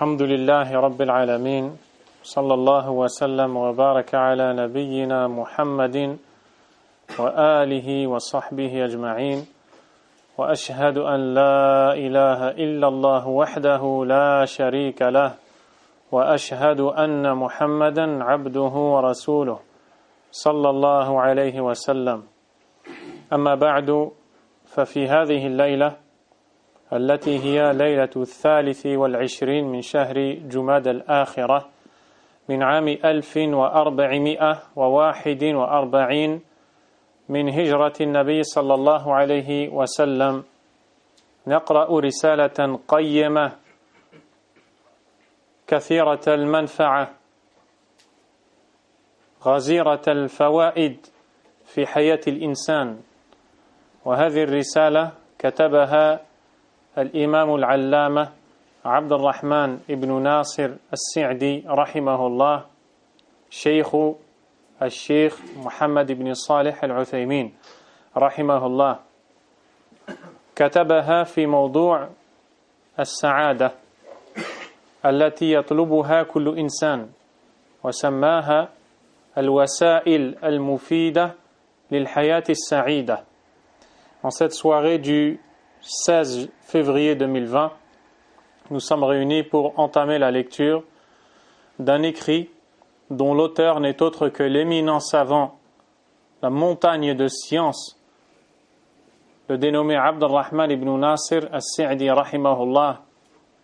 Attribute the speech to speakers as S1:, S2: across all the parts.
S1: الحمد لله رب العالمين صلى الله وسلم وبارك على نبينا محمد وآله وصحبه أجمعين وأشهد أن لا إله إلا الله وحده لا شريك له وأشهد أن محمدا عبده ورسوله صلى الله عليه وسلم أما بعد ففي هذه الليلة التي هي ليلة 23 من شهر جماد الآخرة من عام 1441 من هجرة النبي صلى الله عليه وسلم نقرأ رسالة قيمة كثيرة المنفعة غزيرة الفوائد في حياة الإنسان، وهذه الرسالة كتبها الإمام العلامة عبد الرحمن بن ناصر السعدي رحمه الله شيخ الشيخ محمد بن صالح العثيمين رحمه الله، كتبها في موضوع السعادة التي يطلبها كل إنسان، وسماها الوسائل المفيدة للحياة السعيدة. En cette soirée du 16 février 2020, nous sommes réunis pour entamer la lecture d'un écrit dont l'auteur n'est autre que l'éminent savant, la montagne de science, le dénommé Abd al-Rahman ibn Nasir al-Sa'di rahimahullah,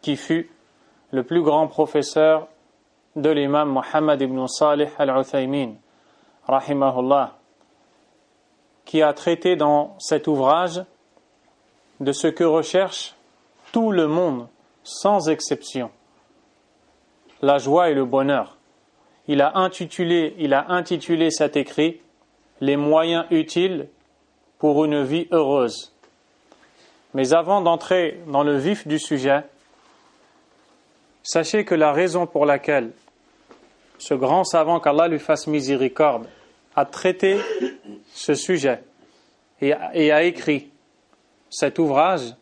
S1: qui fut le plus grand professeur de l'imam Muhammad ibn Salih al-Uthaymin rahimahullah, qui a traité dans cet ouvrage de ce que recherche tout le monde, sans exception, la joie et le bonheur. Il a intitulé cet écrit « Les moyens utiles pour une vie heureuse ». Mais avant d'entrer dans le vif du sujet, sachez que la raison pour laquelle ce grand savant, qu'Allah lui fasse miséricorde, a traité ce sujet et a écrit cet ouvrage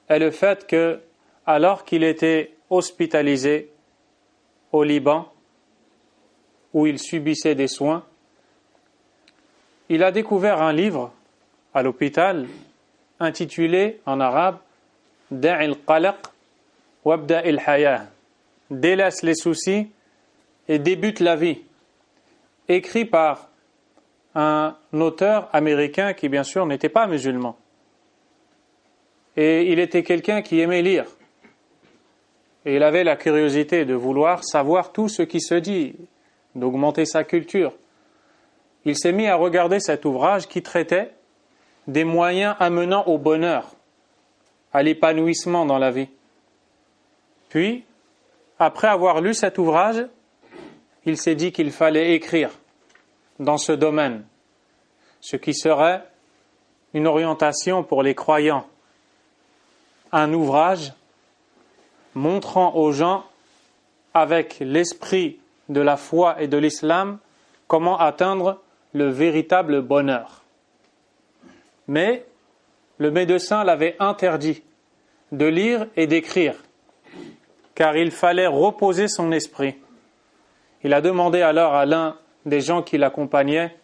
S1: est le fait que, alors qu'il était hospitalisé au Liban, où il subissait des soins, il a découvert un livre à l'hôpital intitulé en arabe « Da'il qalaq wabda'il hayah » « Délaisse les soucis et débute la vie », écrit par un auteur américain qui bien sûr n'était pas musulman. Et il était quelqu'un qui aimait lire. Et il avait la curiosité de vouloir savoir tout ce qui se dit, d'augmenter sa culture. Il s'est mis à regarder cet ouvrage qui traitait des moyens amenant au bonheur, à l'épanouissement dans la vie. Puis, après avoir lu cet ouvrage, il s'est dit qu'il fallait écrire dans ce domaine, ce qui serait une orientation pour les croyants. Un ouvrage montrant aux gens, avec l'esprit de la foi et de l'islam, comment atteindre le véritable bonheur. Mais le médecin l'avait interdit de lire et d'écrire, car il fallait reposer son esprit. Il a demandé alors à l'un des gens qui l'accompagnaient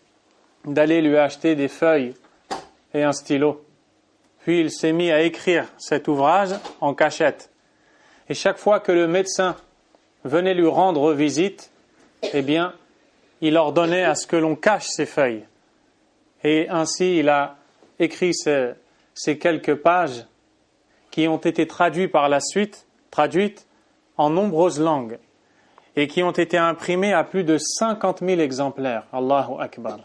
S1: d'aller lui acheter des feuilles et un stylo. Puis il s'est mis à écrire cet ouvrage en cachette. Et chaque fois que le médecin venait lui rendre visite, eh bien, il ordonnait à ce que l'on cache ces feuilles. Et ainsi, il a écrit ces quelques pages qui ont été traduites par la suite, traduites en nombreuses langues, et qui ont été imprimées à plus de 50 000 exemplaires. Allahu Akbar.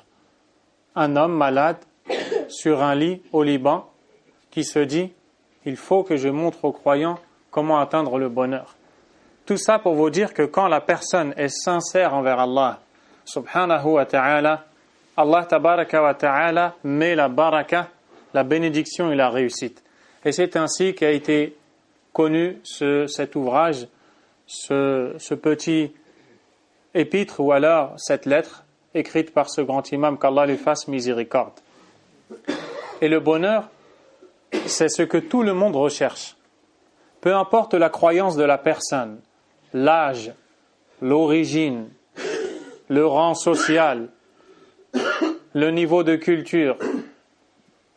S1: Un homme malade sur un lit au Liban, qui se dit « Il faut que je montre aux croyants comment atteindre le bonheur ». Tout ça pour vous dire que quand la personne est sincère envers Allah, subhanahu wa ta'ala, Allah tabaraka wa ta'ala met la baraka, la bénédiction et la réussite. Et c'est ainsi qu'a été connu cet ouvrage, ce petit épître ou alors cette lettre écrite par ce grand imam, qu'Allah lui fasse miséricorde. Et le bonheur, c'est ce que tout le monde recherche. peu importe la croyance de la personne, l'âge, l'origine, le rang social, le niveau de culture,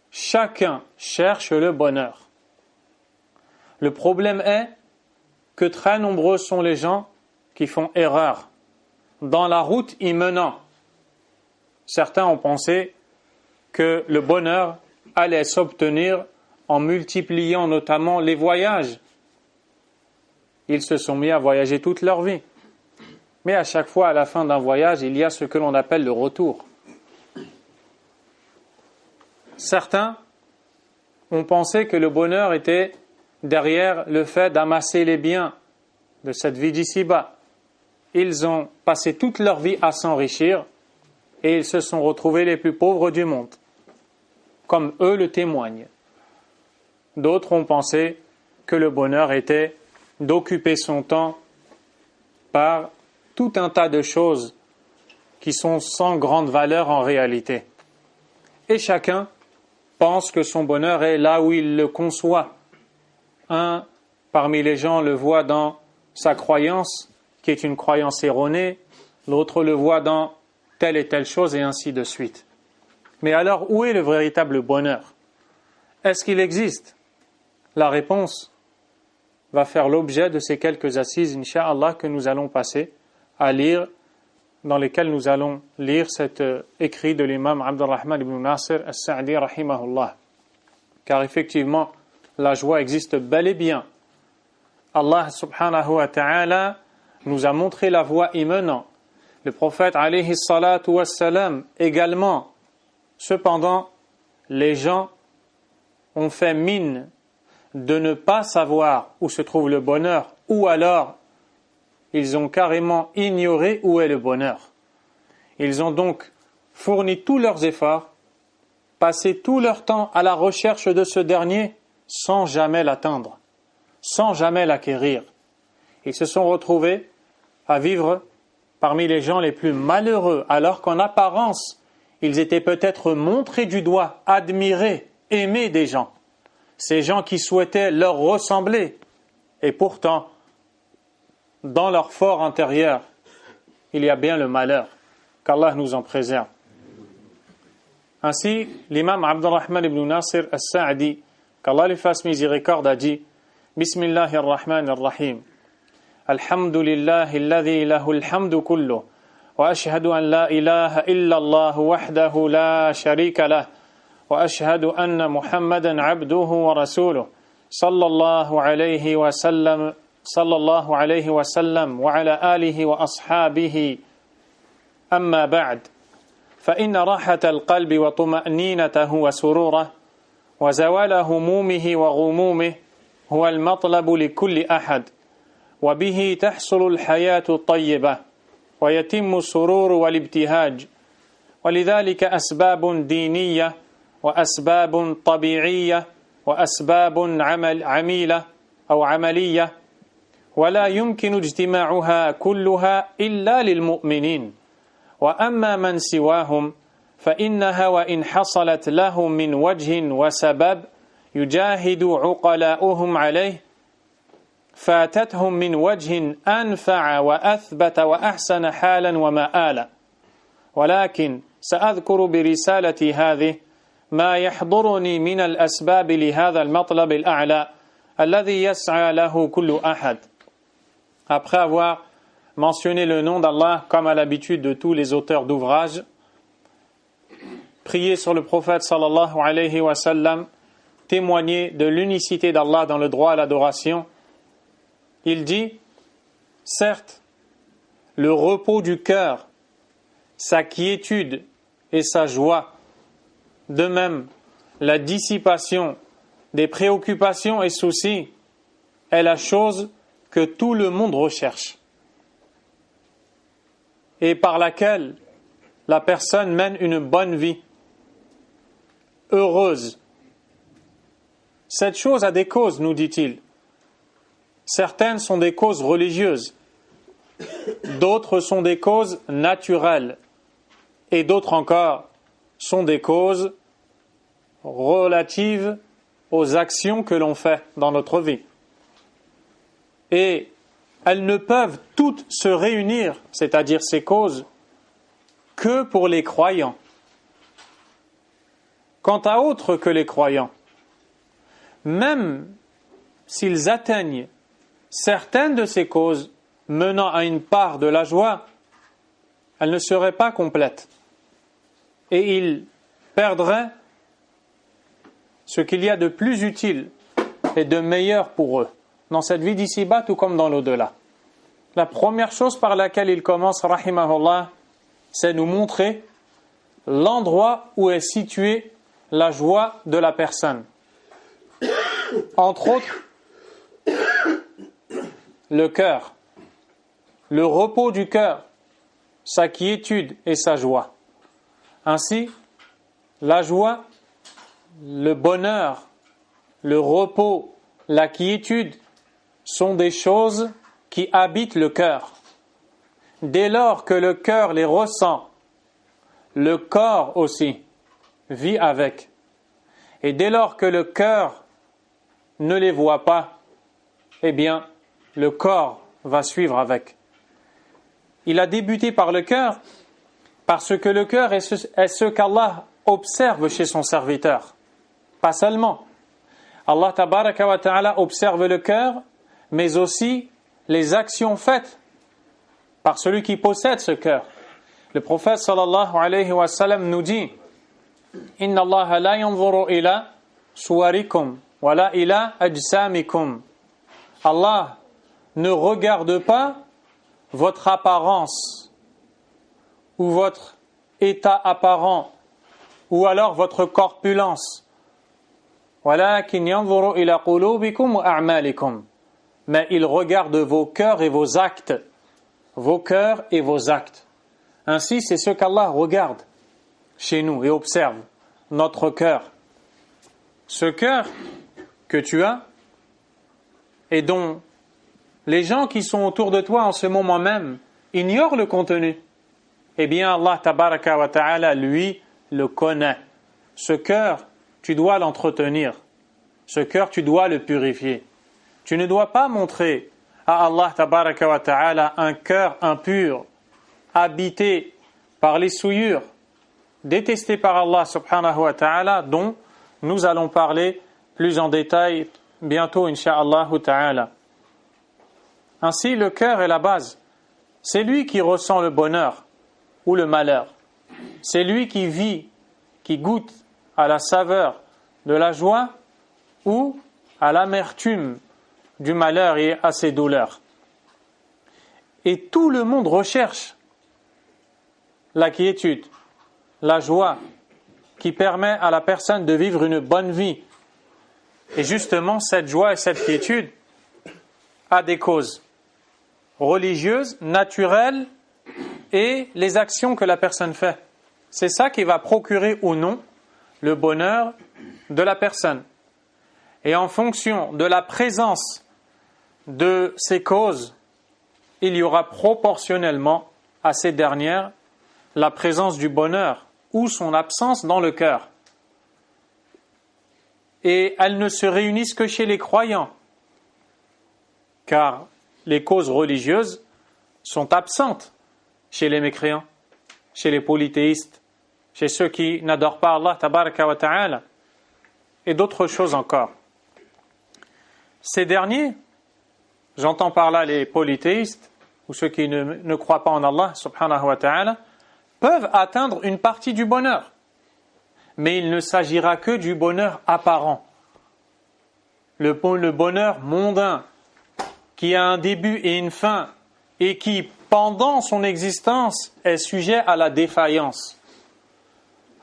S1: chacun cherche le bonheur. Le problème est que très nombreux sont les gens qui font erreur dans la route y menant. Certains ont pensé que le bonheur allait s'obtenir en multipliant notamment les voyages. Ils se sont mis à voyager toute leur vie. Mais à chaque fois, à la fin d'un voyage, il y a ce que l'on appelle le retour. Certains ont pensé que le bonheur était derrière le fait d'amasser les biens de cette vie d'ici-bas. Ils ont passé toute leur vie à s'enrichir et ils se sont retrouvés les plus pauvres du monde, comme eux le témoignent. D'autres ont pensé que le bonheur était d'occuper son temps par tout un tas de choses qui sont sans grande valeur en réalité. Et chacun pense que son bonheur est là où il le conçoit. Un parmi les gens le voit dans sa croyance, qui est une croyance erronée, l'autre le voit dans telle et telle chose, et ainsi de suite. Mais alors, où est le véritable bonheur? Est-ce qu'il existe? La réponse va faire l'objet de ces quelques assises, incha'Allah, que nous allons passer à lire, dans lesquelles nous allons lire cet écrit de l'imam Abdurrahman ibn Nasir al-Sa'di, rahimahullah. Car effectivement, la joie existe bel et bien. Allah subhanahu wa ta'ala nous a montré la voie y menant. Le prophète alayhi salatu wassalam également. Cependant, les gens ont fait mine de ne pas savoir où se trouve le bonheur, ou alors ils ont carrément ignoré où est le bonheur. Ils ont donc fourni tous leurs efforts, passé tout leur temps à la recherche de ce dernier sans jamais l'atteindre, sans jamais l'acquérir. Ils se sont retrouvés à vivre parmi les gens les plus malheureux, alors qu'en apparence, ils étaient peut-être montrés du doigt, admirés, aimés des gens. Ces gens qui souhaitaient leur ressembler. Et pourtant, dans leur fort intérieur, il y a bien le malheur. Qu'Allah nous en préserve. Ainsi, l'imam Abdurrahman ibn Nasir al-Sa'di, qu'Allah lui fasse miséricorde, a dit Bismillahirrahmanirrahim. Alhamdulillahi alladhi lahul hamdu kullu. Wa ashhadu an la ilaha illa Allah wahdahu la sharika lah. وأشهد أن محمدا عبده ورسوله صلى الله عليه وسلم وعلى آله وأصحابه أما بعد فإن راحة القلب وطمأنينته وسروره وزوال همومه وغمومه هو المطلب لكل أحد وبه تحصل الحياة الطيبة ويتم السرور والابتهاج ولذلك أسباب دينية وأسباب طبيعية وأسباب عميلة أو عملية ولا يمكن اجتماعها كلها إلا للمؤمنين وأما من سواهم فإنها وإن حصلت لهم من وجه وسبب يجاهد عقلاؤهم عليه فاتتهم من وجه أنفع وأثبت وأحسن حالا ومآلا ولكن سأذكر برسالتي هذه ما يحضرني من الأسباب لهذا المطلب الأعلى الذي يسعى له كل أحد. Après avoir mentionné le nom d'Allah comme à l'habitude de tous les auteurs d'ouvrages, prier sur le prophète sallallahu alayhi wa sallam, témoigner de l'unicité d'Allah dans le droit à l'adoration, il dit, certes, le repos du cœur, sa quiétude et sa joie, de même, la dissipation des préoccupations et soucis est la chose que tout le monde recherche et par laquelle la personne mène une bonne vie, heureuse. Cette chose a des causes, nous dit-il. Certaines sont des causes religieuses, d'autres sont des causes naturelles et d'autres encore sont des causes relatives aux actions que l'on fait dans notre vie. Et elles ne peuvent toutes se réunir, c'est-à-dire ces causes, que pour les croyants. Quant à autres que les croyants, même s'ils atteignent certaines de ces causes menant à une part de la joie, elles ne seraient pas complètes. Et ils perdraient ce qu'il y a de plus utile et de meilleur pour eux, dans cette vie d'ici-bas tout comme dans l'au-delà. La première chose par laquelle il commence, rahimahullah, c'est nous montrer l'endroit où est située la joie de la personne. Entre autres, le cœur, le repos du cœur, sa quiétude et sa joie. Ainsi, la joie, le bonheur, le repos, la quiétude sont des choses qui habitent le cœur. Dès lors que le cœur les ressent, le corps aussi vit avec. Et dès lors que le cœur ne les voit pas, eh bien, le corps va suivre avec. Il a débuté par le cœur parce que le cœur est ce qu'Allah observe chez son serviteur. Pas seulement. Allah tabaraka wa ta'ala observe le cœur, mais aussi les actions faites par celui qui possède ce cœur. Le prophète sallallahu alayhi wa sallam nous dit: Inna Allah la yanzuru ila suwarikum wa la ila ajsamikum. Allah ne regarde pas votre apparence ou votre état apparent ou alors votre corpulence. Walakin yanzuru ila qulubikum wa a'malikum. Mais il regarde vos cœurs et vos actes. Vos cœurs et vos actes. Ainsi, c'est ce qu'Allah regarde chez nous et observe, notre cœur. Ce cœur que tu as et dont les gens qui sont autour de toi en ce moment même ignorent le contenu, eh bien Allah tabaraka wa ta'ala, lui, le connaît. Ce cœur, tu dois l'entretenir. Ce cœur, tu dois le purifier. Tu ne dois pas montrer à Allah tabaraka wa ta'ala un cœur impur, habité par les souillures, détesté par Allah subhanahu wa ta'ala, dont nous allons parler plus en détail bientôt, insha'Allah ta'ala. Ainsi, le cœur est la base. C'est lui qui ressent le bonheur ou le malheur. C'est lui qui vit, qui goûte à la saveur de la joie ou à l'amertume du malheur et à ses douleurs. Et tout le monde recherche la quiétude, la joie qui permet à la personne de vivre une bonne vie. Et justement, cette joie et cette quiétude a des causes religieuses, naturelles et les actions que la personne fait. C'est ça qui va procurer ou non le bonheur de la personne. Et en fonction de la présence de ces causes, il y aura proportionnellement à ces dernières la présence du bonheur ou son absence dans le cœur. Et elles ne se réunissent que chez les croyants, car les causes religieuses sont absentes chez les mécréants, chez les polythéistes, chez ceux qui n'adorent pas Allah tabaraka wa ta'ala, et d'autres choses encore. Ces derniers, j'entends par là les polythéistes, ou ceux qui ne croient pas en Allah subhanahu wa ta'ala, peuvent atteindre une partie du bonheur. Mais il ne s'agira que du bonheur apparent. Le bonheur mondain, qui a un début et une fin, et qui, pendant son existence, est sujet à la défaillance.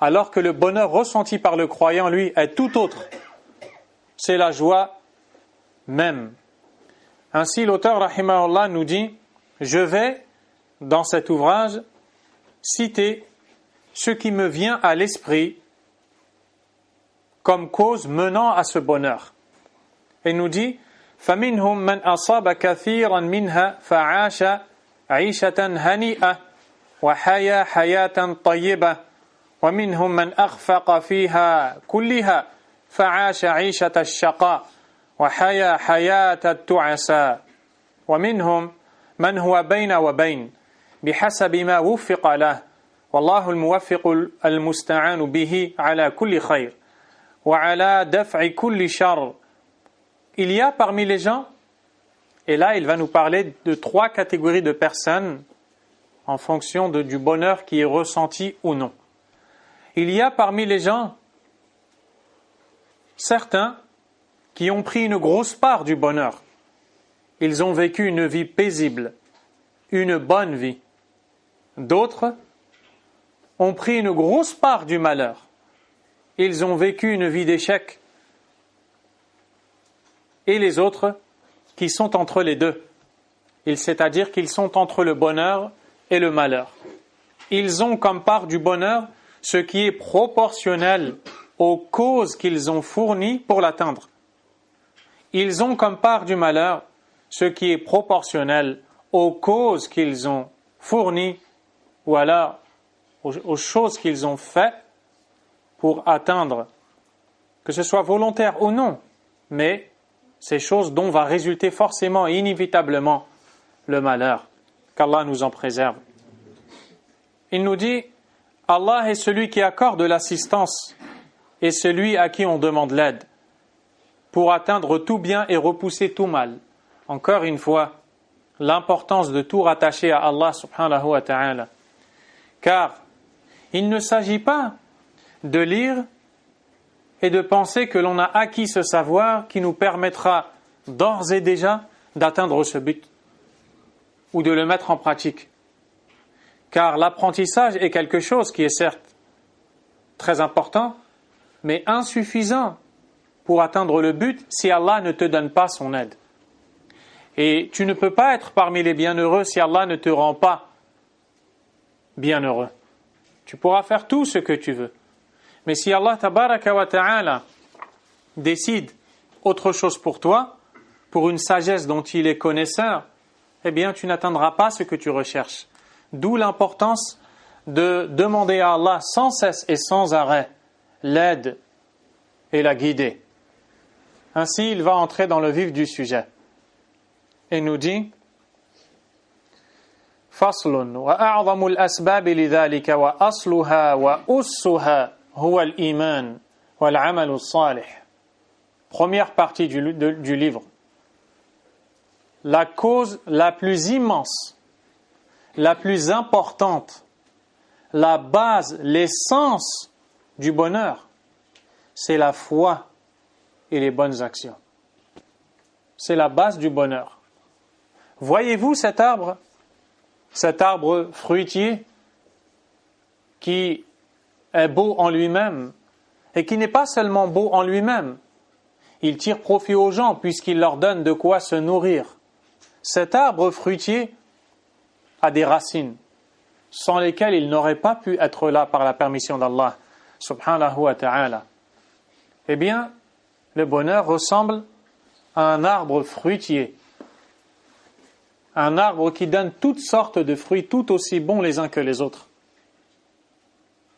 S1: Alors que le bonheur ressenti par le croyant, lui, est tout autre. C'est la joie même. Ainsi, l'auteur, rahimahullah, nous dit: je vais, dans cet ouvrage, citer ce qui me vient à l'esprit comme cause menant à ce bonheur. Et nous dit: فَمِنْهُمْ مَنْ أَصَابَ كَثِيرًا مِنْهَا فَعَاشَ عِيشَةً هَنِيئَةً وَحَيَا حَيَاةً طَيِّبَةً وَمِنْهُمْ مَنْ أَخْفَقَ فِيهَا كُلِّهَا فَعَاشَ عِيشَةَ الشَّقَاءِ وَحَيَا حَيَاةَ التُّعَسَى. ومنهم من هو بين وبين بحسب ما وفق له والله الموفق المستعان به على كل خير وعلى دفع كل شر. Il y a parmi les gens, et là il va nous parler de 3 catégories de personnes en fonction du bonheur qui est ressenti ou non. Il y a parmi les gens certains qui ont pris une grosse part du bonheur. Ils ont vécu une vie paisible, une bonne vie. D'autres ont pris une grosse part du malheur. Ils ont vécu une vie d'échec. Et les autres qui sont entre les deux. C'est-à-dire qu'ils sont entre le bonheur et le malheur. Ils ont comme part du bonheur ce qui est proportionnel aux causes qu'ils ont fournies pour l'atteindre. Ils ont comme part du malheur ce qui est proportionnel aux causes qu'ils ont fournies ou alors aux choses qu'ils ont faites pour atteindre, que ce soit volontaire ou non, mais ces choses dont va résulter forcément et inévitablement le malheur, qu'Allah nous en préserve. Il nous dit, Allah est celui qui accorde l'assistance et celui à qui on demande l'aide pour atteindre tout bien et repousser tout mal. Encore une fois, l'importance de tout rattacher à Allah subhanahu wa ta'ala. Car il ne s'agit pas de lire et de penser que l'on a acquis ce savoir qui nous permettra d'ores et déjà d'atteindre ce but ou de le mettre en pratique. Car l'apprentissage est quelque chose qui est certes très important, mais insuffisant pour atteindre le but si Allah ne te donne pas son aide. Et tu ne peux pas être parmi les bienheureux si Allah ne te rend pas bienheureux. Tu pourras faire tout ce que tu veux. Mais si Allah tabaraka wa ta'ala décide autre chose pour toi, pour une sagesse dont il est connaisseur, eh bien tu n'atteindras pas ce que tu recherches. D'où l'importance de demander à Allah sans cesse et sans arrêt l'aide et la guider. Ainsi, il va entrer dans le vif du sujet. Et nous dit فصل وأعظم الأسباب لذلك وأصلها وأسها هو الإيمان والعمل الصالح. Première partie du livre. La cause la plus immense, la plus importante, la base, l'essence du bonheur, c'est la foi et les bonnes actions. C'est la base du bonheur. Voyez-vous cet arbre fruitier qui est beau en lui-même et qui n'est pas seulement beau en lui-même, il tire profit aux gens puisqu'il leur donne de quoi se nourrir. Cet arbre fruitier a des racines sans lesquelles il n'aurait pas pu être là par la permission d'Allah subhanahu wa ta'ala. Eh bien, le bonheur ressemble à un arbre fruitier. Un arbre qui donne toutes sortes de fruits tout aussi bons les uns que les autres.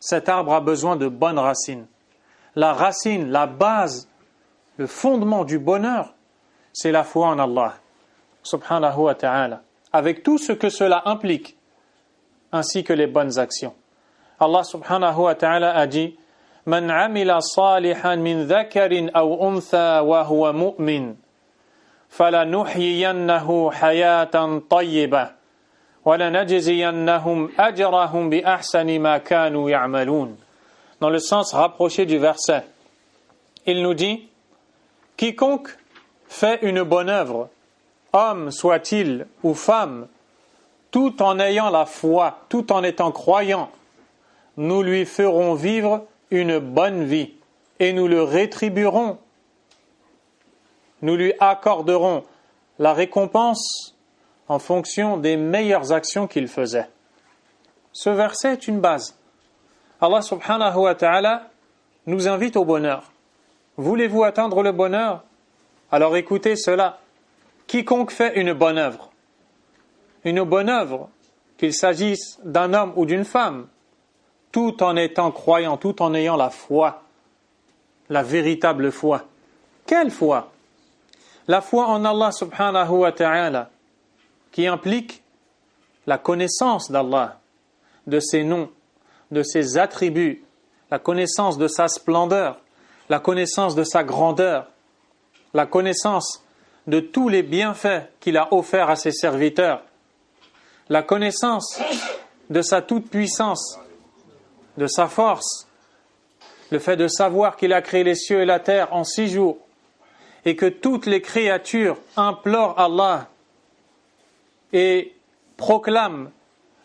S1: Cet arbre a besoin de bonnes racines. La racine, la base, le fondement du bonheur, c'est la foi en Allah, subhanahu wa ta'ala, avec tout ce que cela implique, ainsi que les bonnes actions. Allah subhanahu wa ta'ala a dit « Man amila salihan min dhakarin aw untha wa huwa mu'min » فَلَنُحْيِيَنَّهُ حَيَاةً طَيِّبَةً وَلَنَجْزِيَنَّهُمْ أَجْرَهُمْ بِأَحْسَنِ مَا كَانُوا يَعْمَلُونَ. Dans le sens rapproché du verset, il nous dit « Quiconque fait une bonne œuvre, homme soit-il ou femme, tout en ayant la foi, tout en étant croyant, nous lui ferons vivre une bonne vie et nous le rétribuerons. Nous lui accorderons la récompense en fonction des meilleures actions qu'il faisait. » Ce verset est une base. Allah subhanahu wa ta'ala nous invite au bonheur. Voulez-vous atteindre le bonheur? Alors écoutez cela. Quiconque fait une bonne œuvre, qu'il s'agisse d'un homme ou d'une femme, tout en étant croyant, tout en ayant la foi, la véritable foi. Quelle foi? La foi en Allah subhanahu wa ta'ala, qui implique la connaissance d'Allah, de ses noms, de ses attributs, la connaissance de sa splendeur, la connaissance de sa grandeur, la connaissance de tous les bienfaits qu'il a offerts à ses serviteurs, la connaissance de sa toute-puissance, de sa force, le fait de savoir qu'il a créé les cieux et la terre en 6 jours et que toutes les créatures implorent Allah et proclament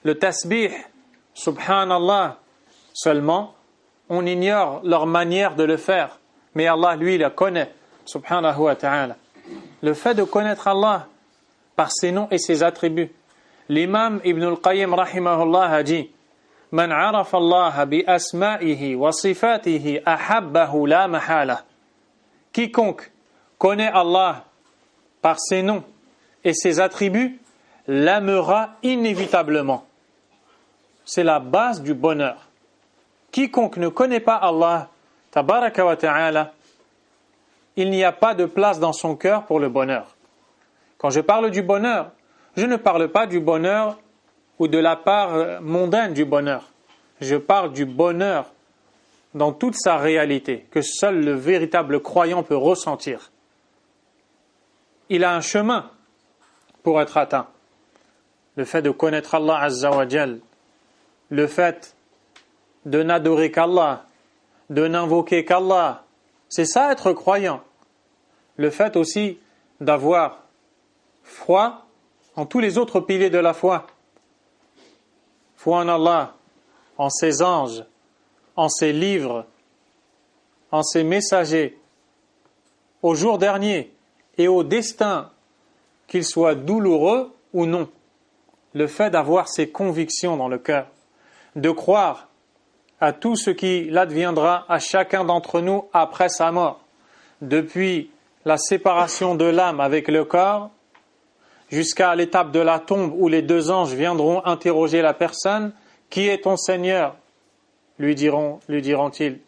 S1: le tasbih, subhanallah, seulement on ignore leur manière de le faire, mais Allah lui la connaît, subhanahu wa ta'ala. Le fait de connaître Allah par ses noms et ses attributs. L'imam Ibn al-Qayyim rahimahullah a dit: Man arafa Allah bi asma'ihi wa sifatihi ahabbahu la mahala. Quiconque connaît Allah par ses noms et ses attributs l'aimera inévitablement. C'est la base du bonheur. Quiconque ne connaît pas Allah, tabaraka wa ta'ala, il n'y a pas de place dans son cœur pour le bonheur. Quand je parle du bonheur, je ne parle pas du bonheur ou de la part mondaine du bonheur. Je parle du bonheur dans toute sa réalité, que seul le véritable croyant peut ressentir. Il a un chemin pour être atteint. Le fait de connaître Allah Azza wa Jal, le fait de n'adorer qu'Allah, de n'invoquer qu'Allah, c'est ça être croyant. Le fait aussi d'avoir foi en tous les autres piliers de la foi. Foi en Allah, en ses anges, en ses livres, en ses messagers, au jour dernier et au destin, qu'il soit douloureux ou non. Le fait d'avoir ces convictions dans le cœur, de croire à tout ce qui l'adviendra à chacun d'entre nous après sa mort, depuis la séparation de l'âme avec le corps, jusqu'à l'étape de la tombe où les 2 anges viendront interroger la personne. Qui est ton Seigneur? Lui diront-ils.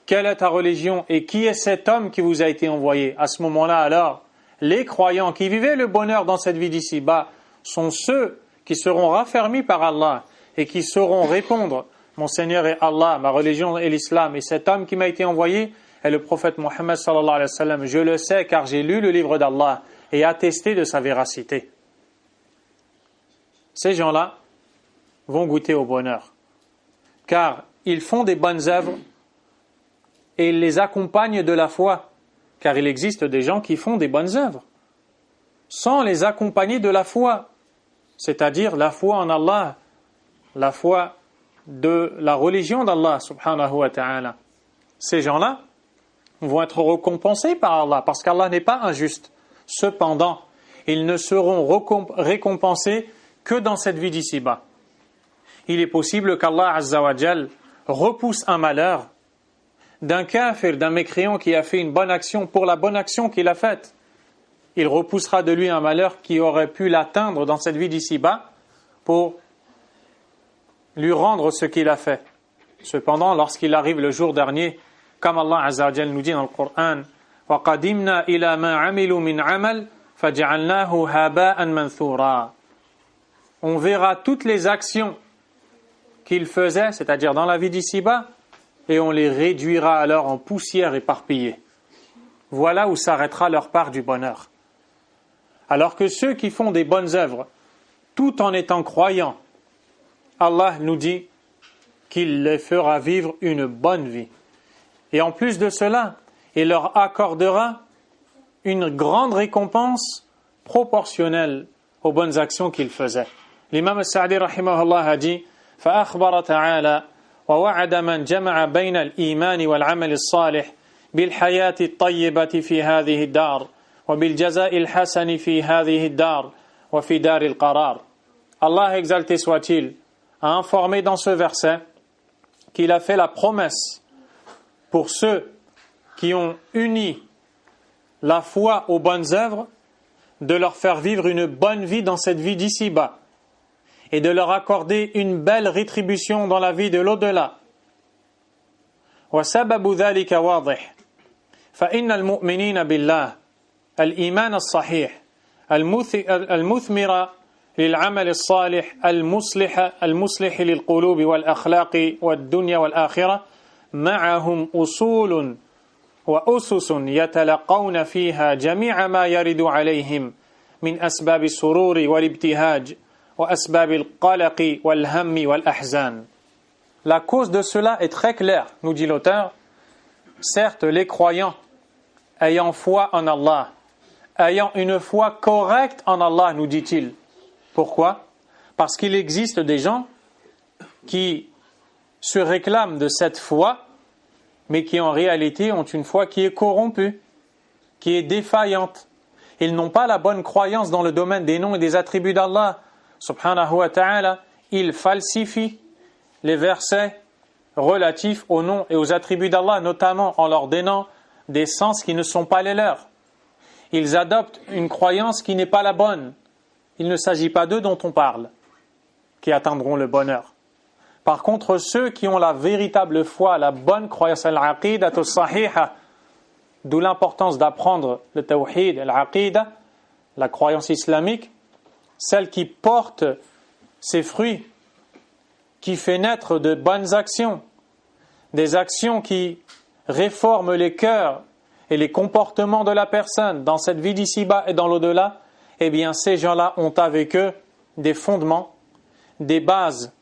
S1: Quelle est ta religion et qui est cet homme qui vous a été envoyé? À ce moment-là, alors, les croyants qui vivaient le bonheur dans cette vie d'ici-bas sont ceux qui seront raffermis par Allah et qui sauront répondre: mon Seigneur est Allah, ma religion est l'islam, et cet homme qui m'a été envoyé est le prophète Mohammed sallallahu alayhi wa sallam. Je le sais car j'ai lu le livre d'Allah et attesté de sa véracité. Ces gens-là vont goûter au bonheur, car ils font des bonnes œuvres et ils les accompagnent de la foi, car il existe des gens qui font des bonnes œuvres sans les accompagner de la foi, c'est-à-dire la foi en Allah, la foi de la religion d'Allah subhanahu wa ta'ala. Ces gens-là vont être récompensés par Allah, parce qu'Allah n'est pas injuste. Cependant, ils ne seront récompensés que dans cette vie d'ici-bas. Il est possible qu'Allah Azza wa Jal repousse un malheur d'un kafir, d'un mécréant qui a fait une bonne action pour la bonne action qu'il a faite. Il repoussera de lui un malheur qui aurait pu l'atteindre dans cette vie d'ici-bas pour lui rendre ce qu'il a fait. Cependant, lorsqu'il arrive le jour dernier, comme Allah Azza wa Jal nous dit dans le Coran, وَقَدِمْنَا إِلَى مَا عَمِلُوا مِنْ عَمَلٍ فَجَعَلْنَاهُ هَبَاءً مَنْثُورًا. On verra toutes les actions qu'il faisait, c'est-à-dire dans la vie d'ici-bas, et on les réduira alors en poussière éparpillée. Voilà où s'arrêtera leur part du bonheur. Alors que ceux qui font des bonnes œuvres, tout en étant croyants, Allah nous dit qu'il les fera vivre une bonne vie. Et en plus de cela, il leur accordera une grande récompense proportionnelle aux bonnes actions qu'ils faisaient. L'imam al-Sa'di rahimahullah a dit: فأخبر تعالى ووعد من جمع بين الإيمان والعمل الصالح بالحياة الطيبة في هذه الدار وبالجزاء الحسن في هذه الدار وفي دار القرار. Allah exalté soit-il a informé dans ce verset qu'il a fait la promesse pour ceux qui ont uni la foi aux bonnes œuvres de leur faire vivre une bonne vie dans cette vie d'ici-bas et de leur accorder une belle rétribution dans la vie de l'au-delà. وسبب ذلك واضح فإن المؤمنين بالله الإيمان الصحيح المثمر للعمل الصالح المصلح للقلوب والأخلاق والدنيا والآخرة معهم أصول وأسس يتلقون فيها جميع ما يرد عليهم من أسباب السرور والابتهاج وأسباب القلق والهم والأحزان. La cause de cela est très claire, nous dit l'auteur. Certes, les croyants ayant foi en Allah, ayant une foi correcte en Allah, nous dit-il. Pourquoi? Parce qu'il existe des gens qui se réclament de cette foi, mais qui en réalité ont une foi qui est corrompue, qui est défaillante. Ils n'ont pas la bonne croyance dans le domaine des noms et des attributs d'Allah, subhanahu wa ta'ala. Ils falsifient les versets relatifs aux noms et aux attributs d'Allah, notamment en leur donnant des sens qui ne sont pas les leurs. Ils adoptent une croyance qui n'est pas la bonne. Il ne s'agit pas d'eux dont on parle, qui atteindront le bonheur. Par contre, ceux qui ont la véritable foi, la bonne croyance, al-aqidah as-sahiha, d'où l'importance d'apprendre le tawhid, al-aqidah, la croyance islamique, celle qui porte ses fruits, qui fait naître de bonnes actions, des actions qui réforment les cœurs et les comportements de la personne dans cette vie d'ici-bas et dans l'au-delà, eh bien ces gens-là ont avec eux des fondements, des bases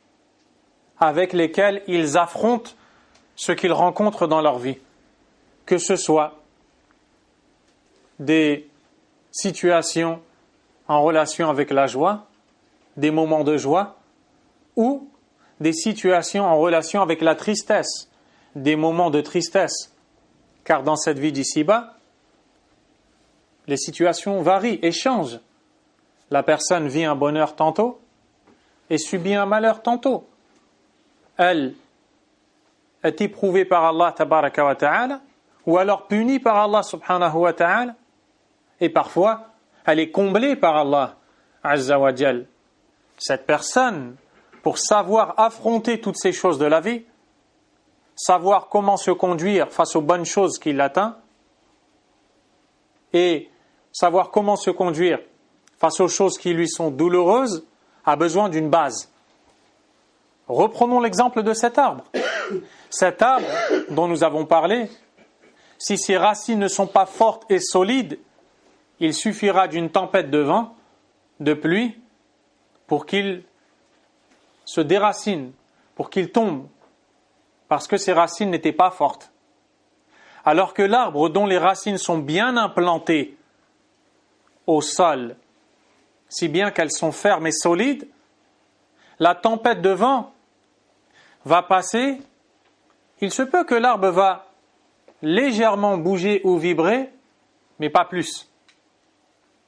S1: avec lesquelles ils affrontent ce qu'ils rencontrent dans leur vie. Que ce soit des situations en relation avec la joie, des moments de joie, ou des situations en relation avec la tristesse, des moments de tristesse. Car dans cette vie d'ici-bas, les situations varient et changent. La personne vit un bonheur tantôt et subit un malheur tantôt. Elle est éprouvée par Allah tabaraka wa ta'ala ou alors punie par Allah subhanahu wa ta'ala, et parfois elle est comblée par Allah azza wa jal. Cette personne, pour savoir affronter toutes ces choses de la vie, savoir comment se conduire face aux bonnes choses qui l'atteint et savoir comment se conduire face aux choses qui lui sont douloureuses, a besoin d'une base. Reprenons l'exemple de cet arbre. Cet arbre dont nous avons parlé, si ses racines ne sont pas fortes et solides, il suffira d'une tempête de vent, de pluie, pour qu'il se déracine, pour qu'il tombe, parce que ses racines n'étaient pas fortes. Alors que l'arbre dont les racines sont bien implantées au sol, si bien qu'elles sont fermes et solides, la tempête de vent va passer, il se peut que l'arbre va légèrement bouger ou vibrer, mais pas plus.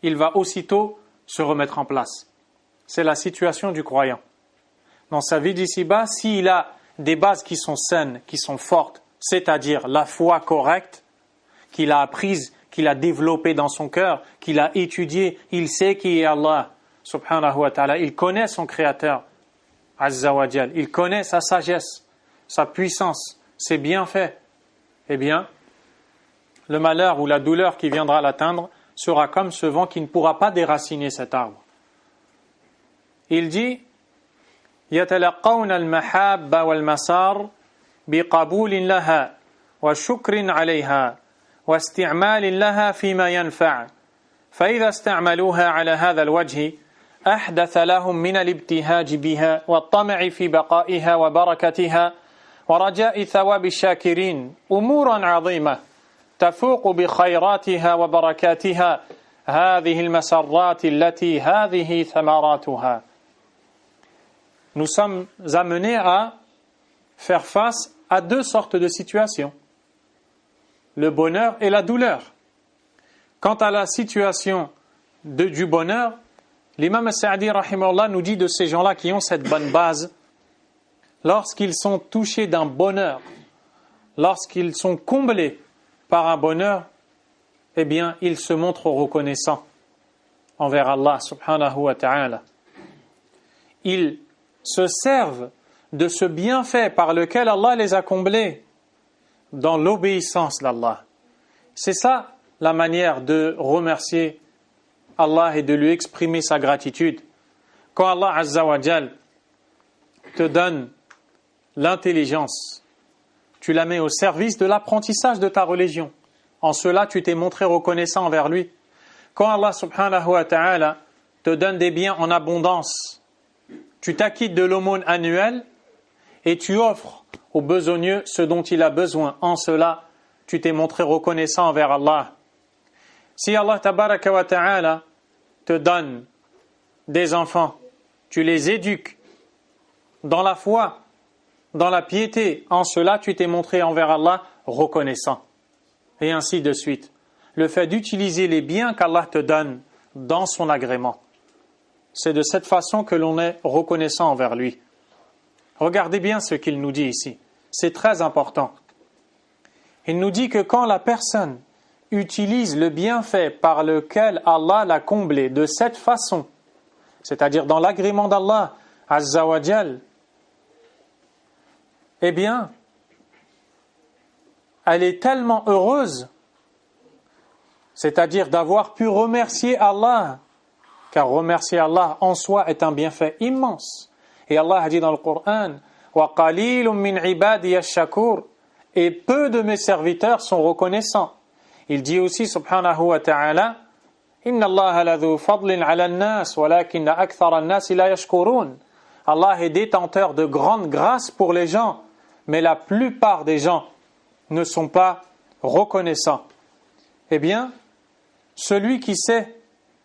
S1: Il va aussitôt se remettre en place. C'est la situation du croyant. Dans sa vie d'ici-bas, s'il a des bases qui sont saines, qui sont fortes, c'est-à-dire la foi correcte, qu'il a apprise, qu'il a développée dans son cœur, qu'il a étudiée, il sait qui est Allah, subhanahu wa ta'ala, il connaît son Créateur, azza wa jal, il connaît sa sagesse, sa puissance, ses bienfaits, eh bien, le malheur ou la douleur qui viendra l'atteindre sera comme ce vent qui ne pourra pas déraciner cet arbre. Il dit يتلقون المحاب والمسار بقبول لها وشكر عليها واستعمال لها فيما ينفع فإذا استعملوها على هذا الوجه أحدث لهم من الابتهاج بها والطمع في بقائها وبركتها ورجاء ثواب الشاكرين أمورا عظيمة تفوق بخيراتها وبركاتها هذه المسرات التي هذه ثمراتها. Nous sommes amenés à faire face à deux sortes de situations, le bonheur et la douleur. Quant à la situation du bonheur, l'imam As-Sa'di rahimahullah nous dit de ces gens-là qui ont cette bonne base, lorsqu'ils sont touchés d'un bonheur, lorsqu'ils sont comblés par un bonheur, eh bien, ils se montrent reconnaissants envers Allah subhanahu wa ta'ala. Ils se servent de ce bienfait par lequel Allah les a comblés dans l'obéissance d'Allah. C'est ça la manière de remercier Allah et de lui exprimer sa gratitude. Quand Allah Azza wa Jal te donne l'intelligence, tu la mets au service de l'apprentissage de ta religion. En cela, tu t'es montré reconnaissant envers lui. Quand Allah subhanahu wa ta'ala te donne des biens en abondance, tu t'acquittes de l'aumône annuelle et tu offres au besogneux ce dont il a besoin. En cela, tu t'es montré reconnaissant envers Allah. Si Allah tabaraka wa ta'ala te donne des enfants, tu les éduques dans la foi, dans la piété, en cela tu t'es montré envers Allah reconnaissant. Et ainsi de suite. Le fait d'utiliser les biens qu'Allah te donne dans son agrément, c'est de cette façon que l'on est reconnaissant envers lui. Regardez bien ce qu'il nous dit ici. C'est très important. Il nous dit que quand la personne utilise le bienfait par lequel Allah l'a comblé de cette façon, c'est-à-dire dans l'agrément d'Allah Azza wa Jal, eh bien, elle est tellement heureuse, c'est-à-dire d'avoir pu remercier Allah, car remercier Allah en soi est un bienfait immense. Et Allah a dit dans le Coran, وَقَلِيلٌ مِّنْ عِبَادِيَ الشَّكُورِ, et peu de mes serviteurs sont reconnaissants. Il dit aussi, subhanahu wa ta'ala, إِنَّ اللَّهَ لَذُو فَضْلٍ عَلَى النَّاسِ وَلَكِنَّ أَكْثَرَ النَّاسِ لَا يَشْكُرُونَ. Allah est détenteur de grandes grâces pour les gens, mais la plupart des gens ne sont pas reconnaissants. Eh bien, celui qui sait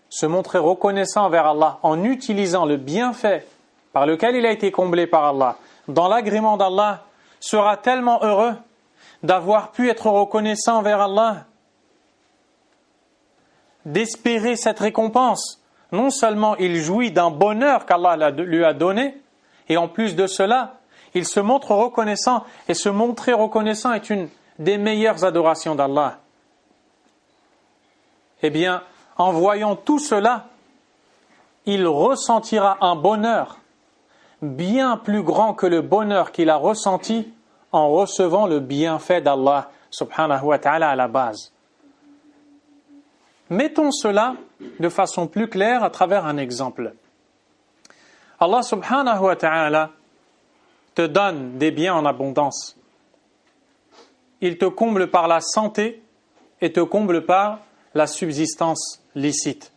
S1: se montrer reconnaissant envers Allah en utilisant le bienfait par lequel il a été comblé par Allah, dans l'agrément d'Allah, sera tellement heureux d'avoir pu être reconnaissant envers Allah, d'espérer cette récompense. Non seulement il jouit d'un bonheur qu'Allah lui a donné, et en plus de cela, il se montre reconnaissant, et se montrer reconnaissant est une des meilleures adorations d'Allah. Eh bien, en voyant tout cela, il ressentira un bonheur bien plus grand que le bonheur qu'il a ressenti en recevant le bienfait d'Allah subhanahu wa ta'ala à la base. Mettons cela de façon plus claire à travers un exemple. Allah subhanahu wa ta'ala te donne des biens en abondance. Il te comble par la santé et te comble par la subsistance licite.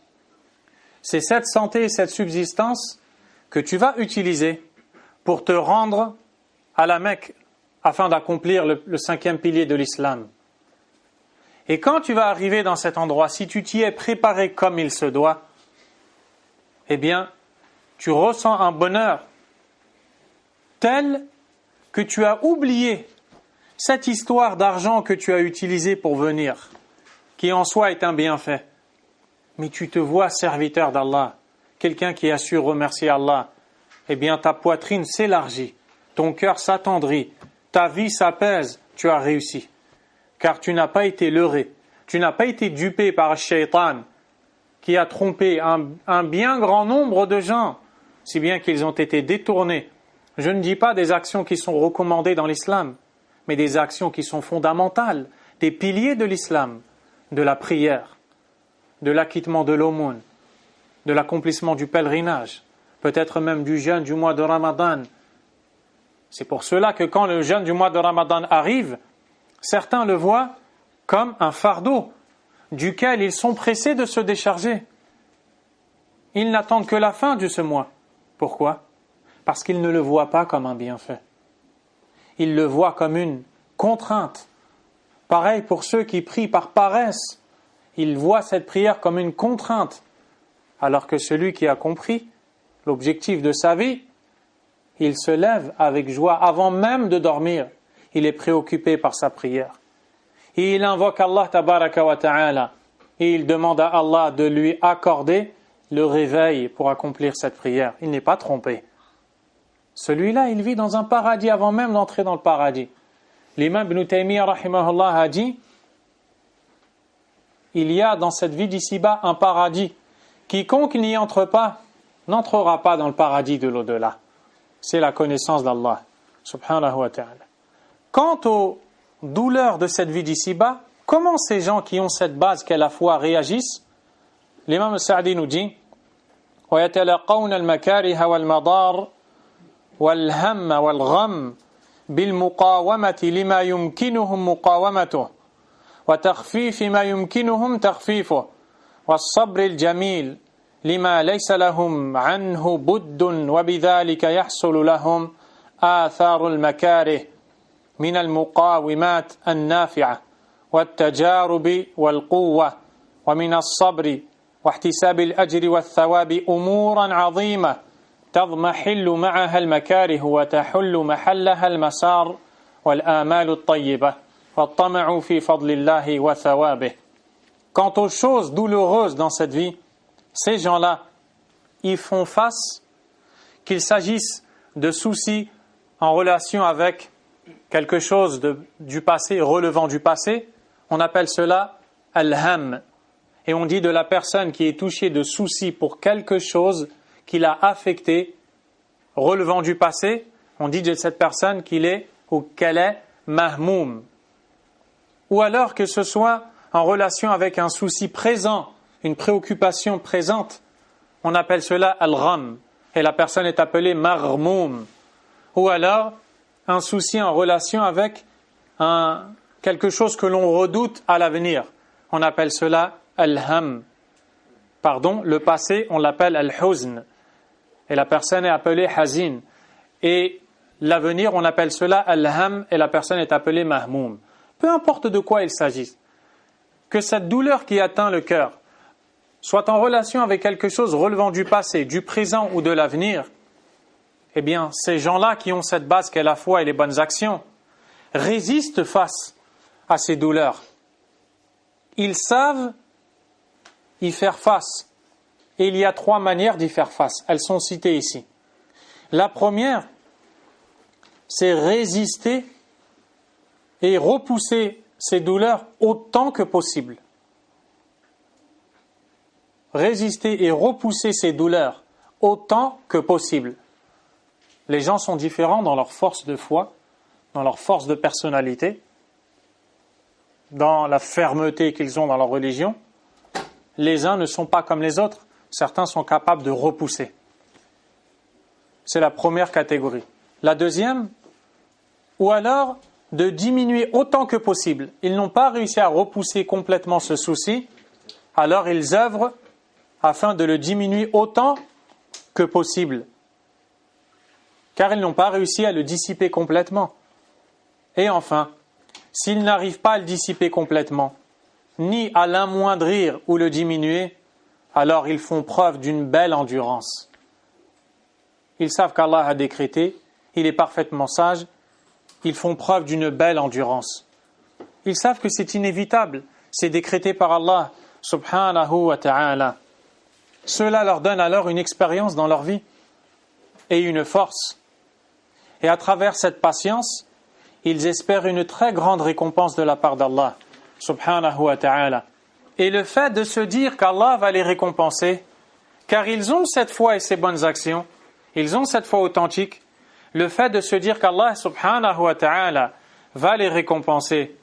S1: C'est cette santé et cette subsistance que tu vas utiliser pour te rendre à la Mecque afin d'accomplir le 5e pilier de l'islam. Et quand tu vas arriver dans cet endroit, si tu t'y es préparé comme il se doit, eh bien, tu ressens un bonheur tel que tu as oublié cette histoire d'argent que tu as utilisée pour venir, qui en soi est un bienfait. Mais tu te vois serviteur d'Allah, quelqu'un qui a su remercier Allah. Eh bien, ta poitrine s'élargit, ton cœur s'attendrit, ta vie s'apaise, tu as réussi. Car tu n'as pas été leurré, tu n'as pas été dupé par Shaitan, qui a trompé un bien grand nombre de gens, si bien qu'ils ont été détournés. Je ne dis pas des actions qui sont recommandées dans l'islam, mais des actions qui sont fondamentales, des piliers de l'islam, de la prière, de l'acquittement de l'aumône, de l'accomplissement du pèlerinage, peut-être même du jeûne du mois de Ramadan. C'est pour cela que quand le jeûne du mois de Ramadan arrive, certains le voient comme un fardeau duquel ils sont pressés de se décharger. Ils n'attendent que la fin de ce mois. Pourquoi ? Parce qu'ils ne le voient pas comme un bienfait. Ils le voient comme une contrainte. Pareil pour ceux qui prient par paresse. Ils voient cette prière comme une contrainte. Alors que celui qui a compris l'objectif de sa vie, il se lève avec joie avant même de dormir. Il est préoccupé par sa prière. Et il invoque Allah tabaraka wa ta'ala. Et il demande à Allah de lui accorder le réveil pour accomplir cette prière. Il n'est pas trompé. Celui-là, il vit dans un paradis avant même d'entrer dans le paradis. L'imam Ibn Taymiyyah rahimahullah a dit, il y a dans cette vie d'ici-bas un paradis. Quiconque n'y entre pas, n'entrera pas dans le paradis de l'au-delà. C'est la connaissance d'Allah, subhanahu wa ta'ala. Quant aux douleurs de cette vie d'ici-bas, comment ces gens qui ont cette base qu'est la foi réagissent ? l'imam Sa'di nous dit ويتلقون المكاره والمضار والهم والغم بالمقاومة لما يمكنهم مقاومته وتخفيف ما يمكنهم تخفيفه والصبر الجميل لما ليس لهم عنه بد وبذلك يحصل لهم آثار المكاره من المقاومات النافعة والتجارب والقوة ومن الصبر واحتساب الأجر والثواب أمورا عظيمة تضمحل معها المكاره وتحل محلها المسار والآمال الطيبة والطمع في فضل الله وثوابه. Quant aux choses douloureuses dans cette vie, ces gens-là, ils font face, qu'il s'agisse de soucis en relation avec quelque chose du passé, relevant du passé, on appelle cela al-ham. Et on dit de la personne qui est touchée de soucis pour quelque chose qui l'a affecté, relevant du passé, on dit de cette personne qu'il est ou qu'elle est mahmoum. Ou alors que ce soit en relation avec un souci présent, une préoccupation présente, on appelle cela al-gham. Et la personne est appelée marmoum. Ou alors un souci en relation avec quelque chose que l'on redoute à l'avenir. On appelle cela al-ham. Pardon, le passé, on l'appelle al-huzn. Et la personne est appelée hazin. Et l'avenir, on appelle cela al-ham et la personne est appelée mahmoum. Peu importe de quoi il s'agisse. Que cette douleur qui atteint le cœur soit en relation avec quelque chose relevant du passé, du présent ou de l'avenir, eh bien, ces gens-là qui ont cette base qu'est la foi et les bonnes actions, résistent face à ces douleurs. Ils savent y faire face. Et il y a 3 manières d'y faire face. Elles sont citées ici. La première, c'est résister et repousser ces douleurs autant que possible. Résister et repousser ces douleurs autant que possible. Les gens sont différents dans leur force de foi, dans leur force de personnalité, dans la fermeté qu'ils ont dans leur religion. Les uns ne sont pas comme les autres. Certains sont capables de repousser. C'est la première catégorie. La deuxième, ou alors de diminuer autant que possible. Ils n'ont pas réussi à repousser complètement ce souci, alors ils œuvrent afin de le diminuer autant que possible. Car ils n'ont pas réussi à le dissiper complètement. Et enfin, s'ils n'arrivent pas à le dissiper complètement, ni à l'amoindrir ou le diminuer, alors ils font preuve d'une belle endurance. Ils savent qu'Allah a décrété, il est parfaitement sage, ils font preuve d'une belle endurance. Ils savent que c'est inévitable, c'est décrété par Allah, subhanahu wa ta'ala. Cela leur donne alors une expérience dans leur vie et une force. Et à travers cette patience, ils espèrent une très grande récompense de la part d'Allah, subhanahu wa ta'ala. Et le fait de se dire qu'Allah va les récompenser, car ils ont cette foi et ces bonnes actions, ils ont cette foi authentique, le fait de se dire qu'Allah subhanahu wa ta'ala va les récompenser,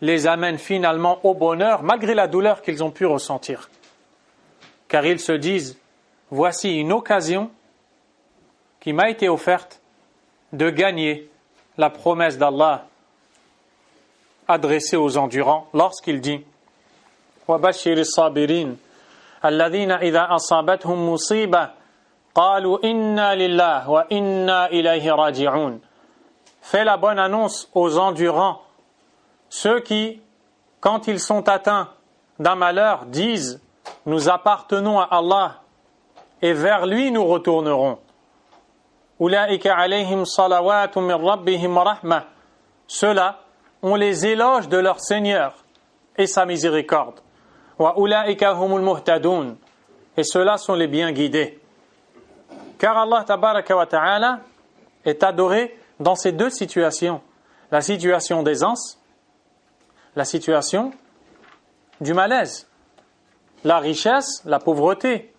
S1: les amène finalement au bonheur, malgré la douleur qu'ils ont pu ressentir. Car ils se disent, voici une occasion qui m'a été offerte de gagner la promesse d'Allah adressée aux endurants lorsqu'il dit وَبَشِّرِ الصَّابِرِينَ الَّذِينَ إِذَا أَصَابَتْهُمْ مُصِيبَةٌ قَالُوا إِنَّا لِلَّهِ وَإِنَّا إِلَيْهِ رَاجِعُونَ. Fais la bonne annonce aux endurants, ceux qui, quand ils sont atteints d'un malheur, disent « Nous appartenons à Allah et vers lui nous retournerons. » أُولَٰئِكَ عَلَيْهِمْ صَلَوَاتٌ مِّن رَّبِّهِمْ وَرَحْمَةٌ. Ceux-là, on les éloge de leur Seigneur et sa miséricorde. وَأُولَٰئِكَ هُمُ الْمُهْتَدُونَ. Et ceux-là sont les bien guidés. Car Allah tabaraka wa ta'ala est adoré dans ces 2 situations. La situation d'aisance, la situation du malaise, la richesse, la pauvreté,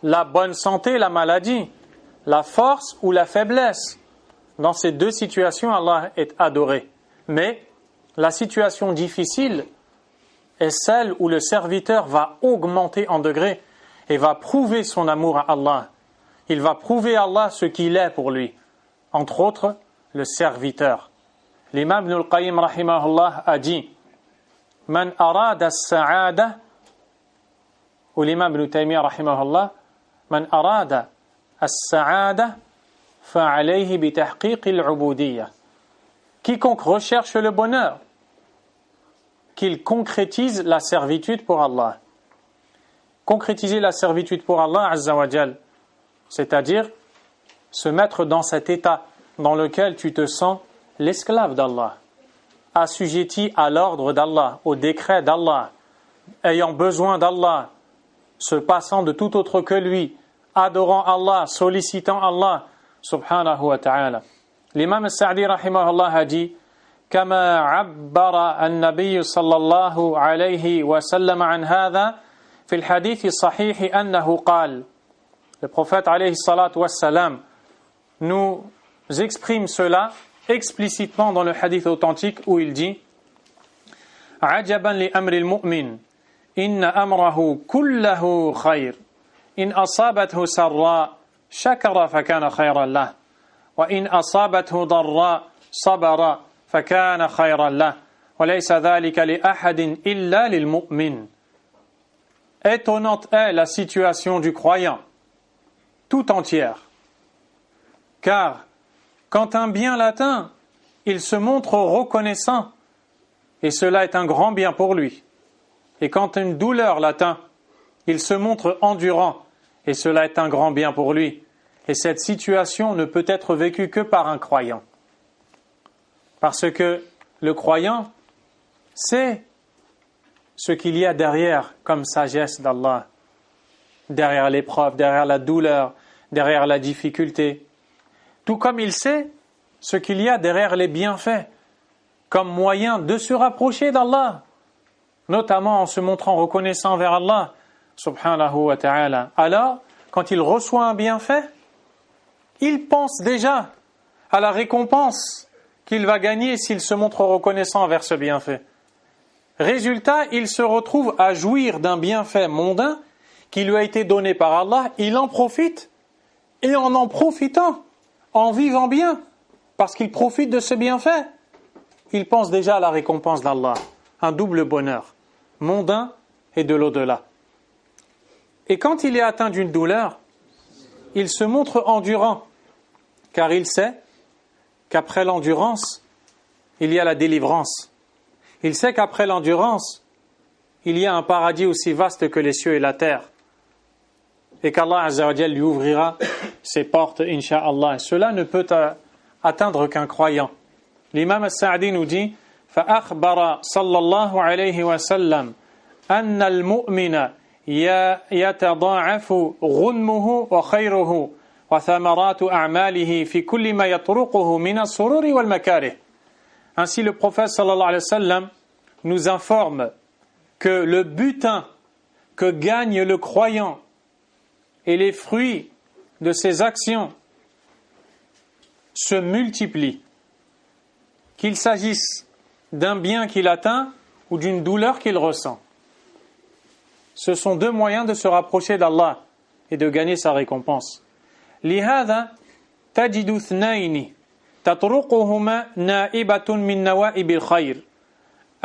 S1: la bonne santé, la maladie, la force ou la faiblesse. Dans ces 2 situations, Allah est adoré. Mais la situation difficile, est celle où le serviteur va augmenter en degrés et va prouver son amour à Allah. Il va prouver à Allah ce qu'il est pour lui. Entre autres, le serviteur. L'imam Ibn al-Qayyim rahimahullah a dit Man arada as-sa'ada, ou l'imam Ibn Taymiyyah rahimahullah, Man arada as-sa'ada fa'alayhi bi tahqiq al-'ubudiyyah. Quiconque recherche le bonheur, qu'il concrétise la servitude pour Allah. Concrétiser la servitude pour Allah Azza wa Jal, c'est-à-dire se mettre dans cet état dans lequel tu te sens l'esclave d'Allah, assujetti à l'ordre d'Allah, au décret d'Allah, ayant besoin d'Allah, se passant de tout autre que lui, adorant Allah, sollicitant Allah, subhanahu wa ta'ala. L'imam al-Sa'di rahimahullah a dit كما عبر النبي صلى الله عليه وسلم عن هذا في الحديث الصحيح أنه قال. Le prophète alayhi salatu wassalam nous exprime cela explicitement dans le hadith authentique où il dit عجبا لأمر المؤمن إن أمره كله خير إن أصابته سراء شكر فكان خيرا له وإن أصابته ضراء صبر فكان خيرا له وليس ذلك لأحد إلا للمؤمن. Étonnante est la situation du croyant tout entière, car quand un bien l'atteint, il se montre reconnaissant et cela est un grand bien pour lui. Et quand une douleur l'atteint, il se montre endurant et cela est un grand bien pour lui. Et cette situation ne peut être vécue que par un croyant. Parce que le croyant sait ce qu'il y a derrière comme sagesse d'Allah, derrière l'épreuve, derrière la douleur, derrière la difficulté. Tout comme il sait ce qu'il y a derrière les bienfaits, comme moyen de se rapprocher d'Allah, notamment en se montrant reconnaissant vers Allah, subhanahu wa ta'ala. Alors, quand il reçoit un bienfait, il pense déjà à la récompense qu'il va gagner s'il se montre reconnaissant envers ce bienfait. Résultat, il se retrouve à jouir d'un bienfait mondain qui lui a été donné par Allah. Il en profite et en profitant, en vivant bien, parce qu'il profite de ce bienfait, il pense déjà à la récompense d'Allah. Un double bonheur, mondain et de l'au-delà. Et quand il est atteint d'une douleur, il se montre endurant, car il sait qu'après l'endurance, il y a la délivrance. Il sait qu'après l'endurance, il y a un paradis aussi vaste que les cieux et la terre. Et qu'Allah Azza wa Jal lui ouvrira ses portes, incha'Allah. Cela ne peut atteindre qu'un croyant. L'imam al-Sa'di nous dit فَأَخْبَرَ صلى الله عليه وسلم أن المؤمن يتضاعف غنمه وخيره وثمرات أعماله في كل ما يطرقه من السرور والمكاره. Ainsi le prophète sallallahu alayhi wa sallam nous informe que le butin que gagne le croyant et les fruits de ses actions se multiplient, qu'il s'agisse d'un bien qu'il atteint ou d'une douleur qu'il ressent. Ce sont deux moyens de se rapprocher d'Allah et de gagner sa récompense. لهذا تجد اثنين تطرقهما نائبة من نوائب الخير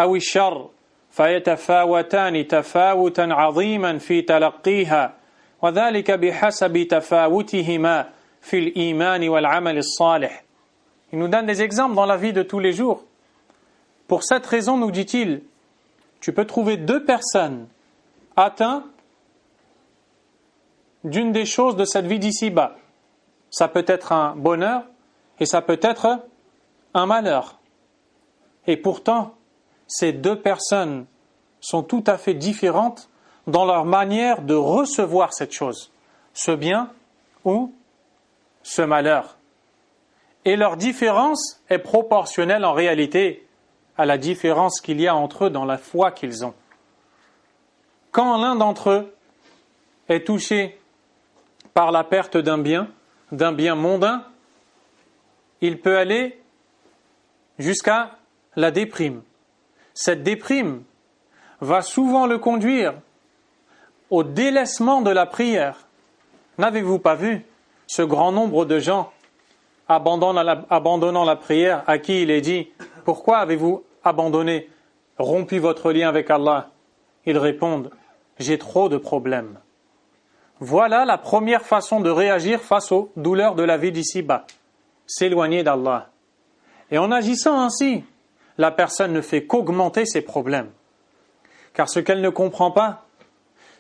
S1: أو الشر فيتفاوتان تفاوتا عظيما في تلقيها وذلك بحسب تفاوتهما في الإيمان والعمل الصالح. Il nous donne des exemples dans la vie de tous les jours. Pour cette raison, nous dit-il, tu peux trouver deux personnes atteintes d'une des choses de cette vie d'ici-bas. Ça peut être un bonheur et ça peut être un malheur. Et pourtant, ces deux personnes sont tout à fait différentes dans leur manière de recevoir cette chose, ce bien ou ce malheur. Et leur différence est proportionnelle en réalité à la différence qu'il y a entre eux dans la foi qu'ils ont. Quand l'un d'entre eux est touché par la perte d'un bien mondain, il peut aller jusqu'à la déprime. Cette déprime va souvent le conduire au délaissement de la prière. N'avez-vous pas vu ce grand nombre de gens abandonnant la prière, à qui il est dit « Pourquoi avez-vous abandonné, rompu votre lien avec Allah ?» Ils répondent « J'ai trop de problèmes. » Voilà la première façon de réagir face aux douleurs de la vie d'ici-bas, s'éloigner d'Allah. Et en agissant ainsi, la personne ne fait qu'augmenter ses problèmes. Car ce qu'elle ne comprend pas,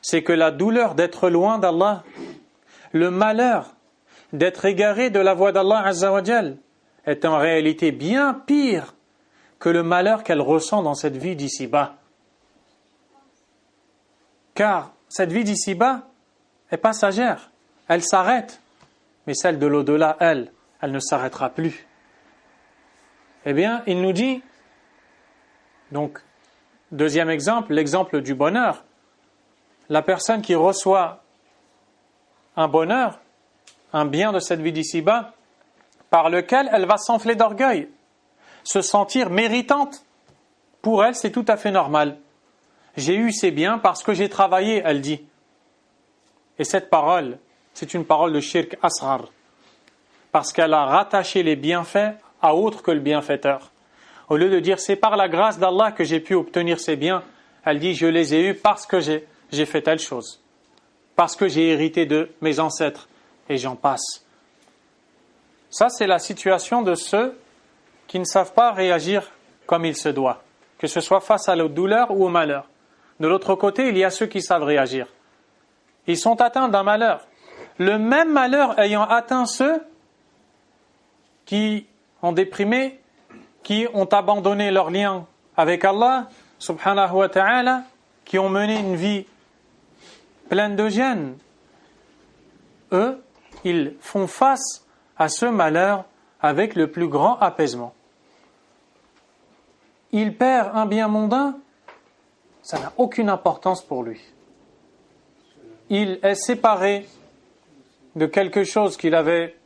S1: c'est que la douleur d'être loin d'Allah, le malheur d'être égaré de la voie d'Allah Azza wa Jal, est en réalité bien pire que le malheur qu'elle ressent dans cette vie d'ici-bas. Car cette vie d'ici-bas est passagère, elle s'arrête, mais celle de l'au-delà, elle ne s'arrêtera plus. Eh bien, il nous dit, donc, deuxième exemple, l'exemple du bonheur. La personne qui reçoit un bonheur, un bien de cette vie d'ici-bas, par lequel elle va s'enfler d'orgueil, se sentir méritante. Pour elle, c'est tout à fait normal. J'ai eu ces biens parce que j'ai travaillé, elle dit. Et cette parole, c'est une parole de shirk asghar, parce qu'elle a rattaché les bienfaits à autre que le bienfaiteur. Au lieu de dire c'est par la grâce d'Allah que j'ai pu obtenir ces biens, elle dit je les ai eus parce que j'ai fait telle chose, parce que j'ai hérité de mes ancêtres, et j'en passe. Ça, c'est la situation de ceux qui ne savent pas réagir comme il se doit, que ce soit face à la douleur ou au malheur. De l'autre côté, il y a ceux qui savent réagir. Ils sont atteints d'un malheur. Le même malheur ayant atteint ceux qui ont déprimé, qui ont abandonné leur lien avec Allah, subhanahu wa ta'ala, qui ont mené une vie pleine de gêne. Eux, ils font face à ce malheur avec le plus grand apaisement. Il perd un bien mondain, ça n'a aucune importance pour lui. Il est séparé de quelque chose qu'il avait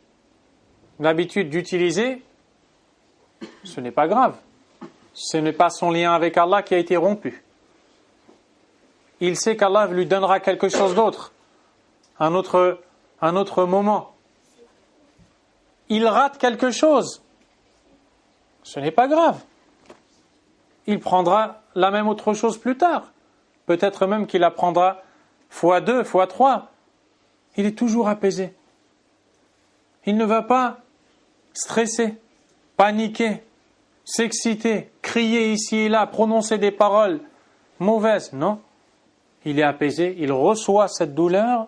S1: l'habitude d'utiliser, ce n'est pas grave. Ce n'est pas son lien avec Allah qui a été rompu. Il sait qu'Allah lui donnera quelque chose d'autre, un autre moment. Il rate quelque chose, ce n'est pas grave. Il prendra la même autre chose plus tard. Peut-être même qu'il apprendra x2, x3. Il est toujours apaisé. Il ne va pas stresser, paniquer, s'exciter, crier ici et là, prononcer des paroles mauvaises. Non, il est apaisé, il reçoit cette douleur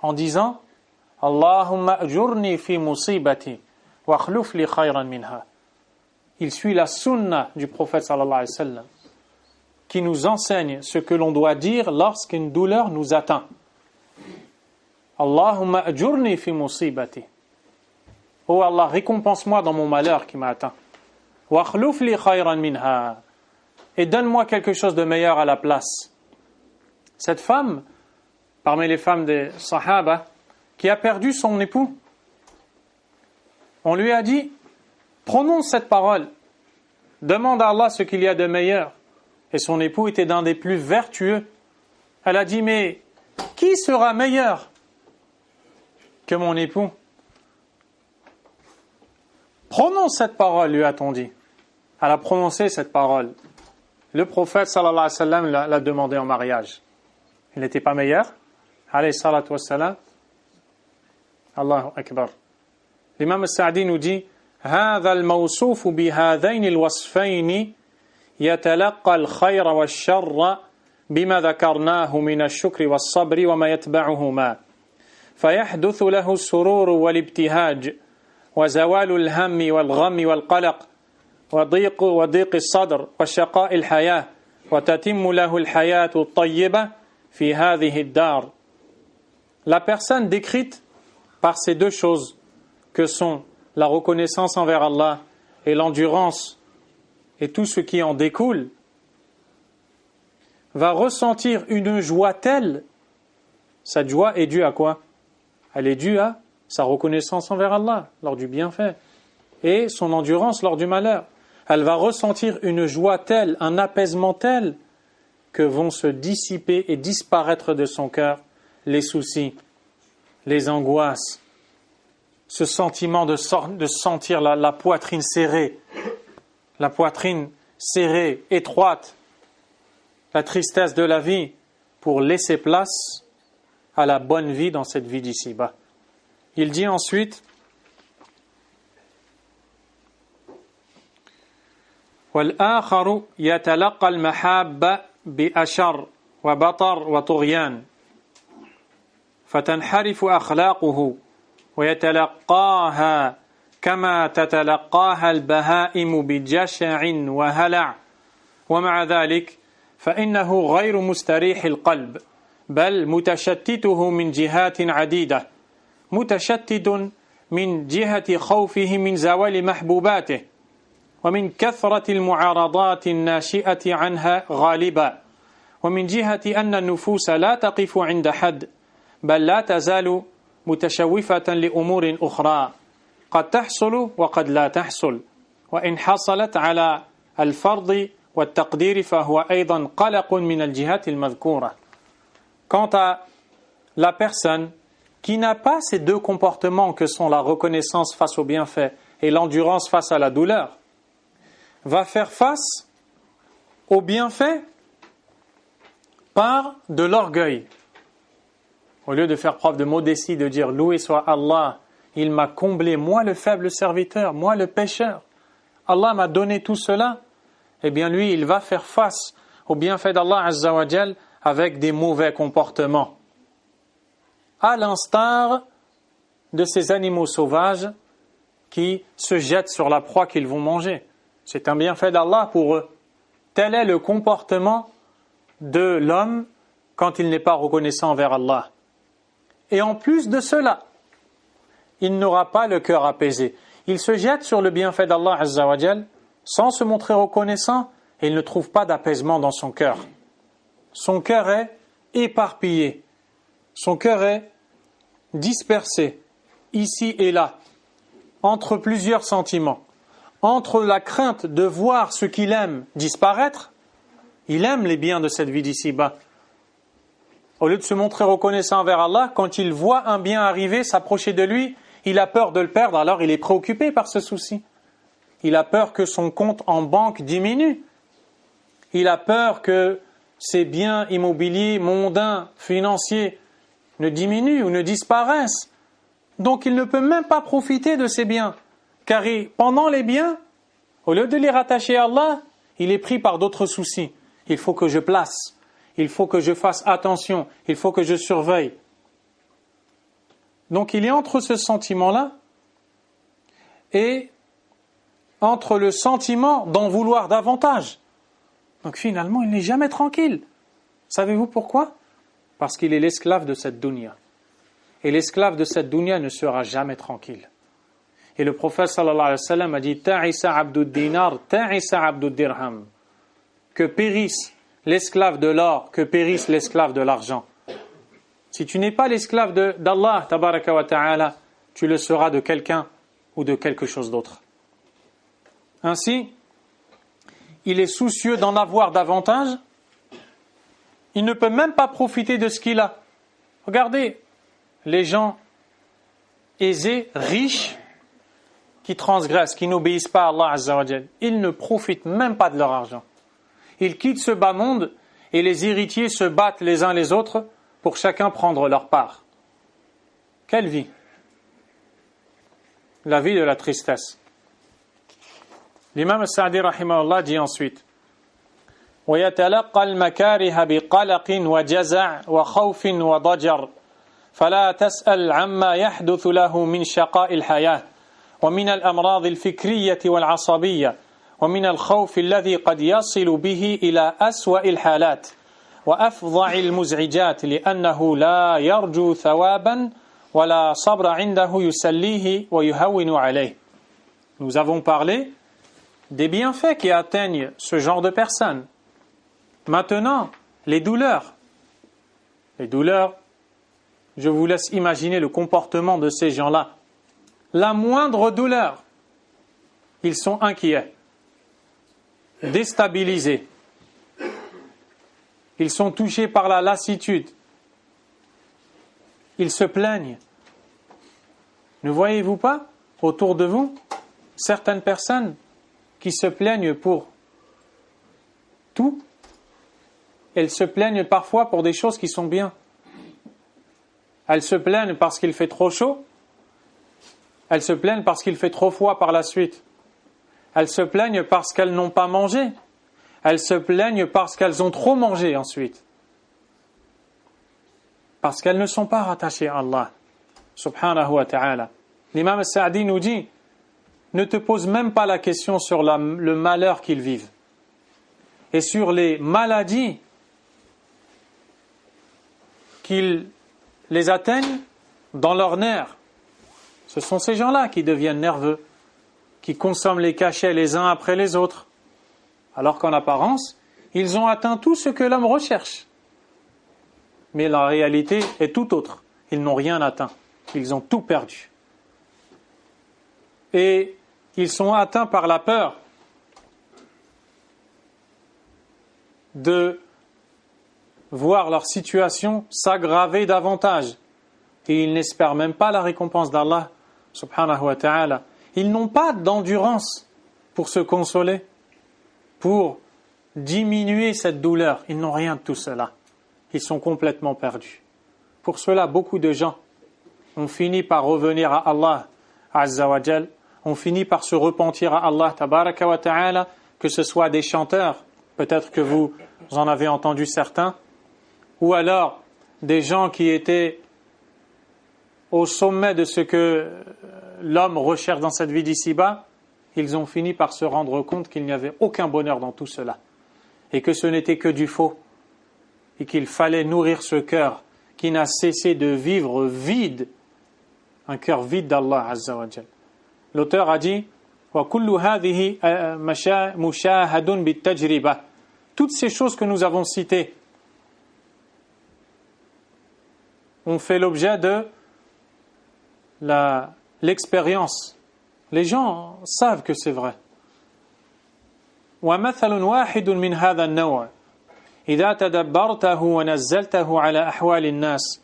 S1: en disant « Allahumma ajurni fi musibati wa akhluf li khayran minha » Il suit la sunna du prophète sallallahu alayhi wa sallam qui nous enseigne ce que l'on doit dire lorsqu'une douleur nous atteint. Allahumma ajurni fi musibati. Oh Allah, récompense-moi dans mon malheur qui m'a atteint. Wa akhluf li khayran minha. Et donne-moi quelque chose de meilleur à la place. Cette femme, parmi les femmes des Sahaba, qui a perdu son époux, on lui a dit prononce cette parole, demande à Allah ce qu'il y a de meilleur. Et son époux était d'un des plus vertueux. Elle a dit mais qui sera meilleur que mon époux? Prononce cette parole, lui a-t-on dit. Elle a prononcé cette parole. Le prophète sallallahu alayhi wa sallam l'a demandé en mariage. Il n'était pas meilleur? Alayhi salatu wa salam. Allahu akbar. L'imam al-Sa'di nous dit هذا الموصوف بهذين الوصفين يتلقى الخير والشر بما ذكرناه من الشكر والصبر وما يتبعهما فيحدث له السرور والابتهاج وزوال الهم والغم والقلق وضيق الصدر وشقاء الحياة وتتم له الحياة الطيبة في هذه الدار. La personne décrite par ces deux choses que sont la reconnaissance envers Allah et l'endurance et tout ce qui en découle, va ressentir une joie telle, cette joie est due à quoi? Elle est due à sa reconnaissance envers Allah lors du bienfait et son endurance lors du malheur. Elle va ressentir une joie telle, un apaisement tel, que vont se dissiper et disparaître de son cœur les soucis, les angoisses, ce sentiment de sentir la poitrine serrée, étroite, la tristesse de la vie, pour laisser place à la bonne vie dans cette vie d'ici-bas. Il dit ensuite وَالْآخَرُ يَتَلَقَّى الْمَحَابَّ بِأَشَرٍ وَبَطَرٍ وَطُغْيَانٍ فَتَنْحَرِفُ أَخْلَاقُهُ وَيَتَلَقَّاهَا كَمَا تَتَلَقَّاهَا الْبَهَائِمُ بِجَشَعٍ وَهَلَعٍ ومع ذلك فإنه غير مستريح القلب بل متشتته من جهات عديدة متشتت من جهة خوفه من زوال محبوباته ومن كثرة المعارضات الناشئة عنها غالبا ومن جهة أن النفوس لا تقف عند حد بل لا تزال متشوفة لأمور أخرى قد تحصل وقد لا تحصل وإن حصلت على الفرض والتقدير فهو أيضا قلق من الجهات المذكورة. Quant à la personne qui n'a pas ces deux comportements que sont la reconnaissance face au bienfait et l'endurance face à la douleur, va faire face au bienfait par de l'orgueil. Au lieu de faire preuve de modestie, de dire « Loué soit Allah, il m'a comblé, moi le faible serviteur, moi le pécheur. Allah m'a donné tout cela. » Eh bien lui, il va faire face au bienfait d'Allah Azza wa Jal avec des mauvais comportements. À l'instar de ces animaux sauvages qui se jettent sur la proie qu'ils vont manger. C'est un bienfait d'Allah pour eux. Tel est le comportement de l'homme quand il n'est pas reconnaissant envers Allah. Et en plus de cela, il n'aura pas le cœur apaisé. Il se jette sur le bienfait d'Allah Azza wa Jal sans se montrer reconnaissant et il ne trouve pas d'apaisement dans son cœur. Son cœur est éparpillé. Son cœur est dispersé, ici et là, entre plusieurs sentiments. Entre la crainte de voir ce qu'il aime disparaître, il aime les biens de cette vie d'ici-bas. Au lieu de se montrer reconnaissant envers Allah, quand il voit un bien arriver, s'approcher de lui, il a peur de le perdre, alors il est préoccupé par ce souci. Il a peur que son compte en banque diminue. Il a peur que ses biens immobiliers, mondains, financiers ne diminuent ou ne disparaissent. Donc il ne peut même pas profiter de ces biens. Car pendant les biens, au lieu de les rattacher à Allah, il est pris par d'autres soucis. Il faut que je place, il faut que je fasse attention, il faut que je surveille. Donc il est entre ce sentiment-là et entre le sentiment d'en vouloir davantage. Donc finalement, il n'est jamais tranquille. Savez-vous pourquoi? Parce qu'il est l'esclave de cette dunya. Et l'esclave de cette dunya ne sera jamais tranquille. Et le prophète sallallahu alayhi wa sallam a dit « Ta'isa abdud dinar, ta'isa abdud dirham » que périsse l'esclave de l'or, que périsse l'esclave de l'argent. Si tu n'es pas l'esclave d'Allah, tabaraka wa ta'ala, tu le seras de quelqu'un ou de quelque chose d'autre. Ainsi, il est soucieux d'en avoir davantage. Il ne peut même pas profiter de ce qu'il a. Regardez, les gens aisés, riches, qui transgressent, qui n'obéissent pas à Allah Azza wa Jal, ils ne profitent même pas de leur argent. Ils quittent ce bas monde et les héritiers se battent les uns les autres pour chacun prendre leur part. Quelle vie? La vie de la tristesse. L'imam Sa'di rahimahullah dit ensuite وَيَتَلَقَّى الْمَكَارِهَ بِقَلَقٍ وَجَزَعٍ وَخَوْفٍ وَضَجَرٍ فَلَا تَسْأَلْ عَمَّا يَحْدُثُ لَهُ مِنْ شَقَاءِ الْحَيَاةِ ومن الأمراض الفكرية والعصبية ومن الخوف الذي قد يصل به إلى أسوأ الحالات وأفظع المزعجات لأنه لا يرجو ثوابا ولا صبر عنده يسليه ويهون عليه. Nous avons parlé des bienfaits qui atteignent ce genre de personnes. Maintenant, les douleurs. Les douleurs, je vous laisse imaginer le comportement de ces gens-là. La moindre douleur, ils sont inquiets, déstabilisés. Ils sont touchés par la lassitude. Ils se plaignent. Ne voyez-vous pas autour de vous certaines personnes qui se plaignent pour tout? Elles se plaignent parfois pour des choses qui sont bien. Elles se plaignent parce qu'il fait trop chaud. Elles se plaignent parce qu'il fait trop froid par la suite. Elles se plaignent parce qu'elles n'ont pas mangé. Elles se plaignent parce qu'elles ont trop mangé ensuite. Parce qu'elles ne sont pas rattachées à Allah, subhanahu wa ta'ala. L'imam Sa'di nous dit, ne te pose même pas la question sur le malheur qu'ils vivent. Et sur les maladies qu'ils les atteignent dans leurs nerfs. Ce sont ces gens-là qui deviennent nerveux, qui consomment les cachets les uns après les autres. Alors qu'en apparence, ils ont atteint tout ce que l'homme recherche. Mais la réalité est tout autre. Ils n'ont rien atteint. Ils ont tout perdu. Et ils sont atteints par la peur de voir leur situation s'aggraver davantage. Et ils n'espèrent même pas la récompense d'Allah, subhanahu wa ta'ala. Ils n'ont pas d'endurance pour se consoler, pour diminuer cette douleur. Ils n'ont rien de tout cela. Ils sont complètement perdus. Pour cela, beaucoup de gens ont fini par revenir à Allah, azza wa jal, ont fini par se repentir à Allah, tabaraka wa ta'ala, que ce soit des chanteurs, peut-être que vous en avez entendu certains, ou alors des gens qui étaient au sommet de ce que l'homme recherche dans cette vie d'ici-bas, ils ont fini par se rendre compte qu'il n'y avait aucun bonheur dans tout cela, et que ce n'était que du faux, et qu'il fallait nourrir ce cœur qui n'a cessé de vivre vide, un cœur vide d'Allah azza wa jal. L'auteur a dit وَكُلُّ هَذِهِ مُشَاهَدٌ بِالتَّجْرِبَةِ. Toutes ces choses que nous avons citées ont fait l'objet de l'expérience. Les gens savent que c'est vrai. وَمَثَلٌ وَاحِدٌ مِنْ هَذَا النَّوْعِ إذا تدبرته ونزلته على أحوال الناس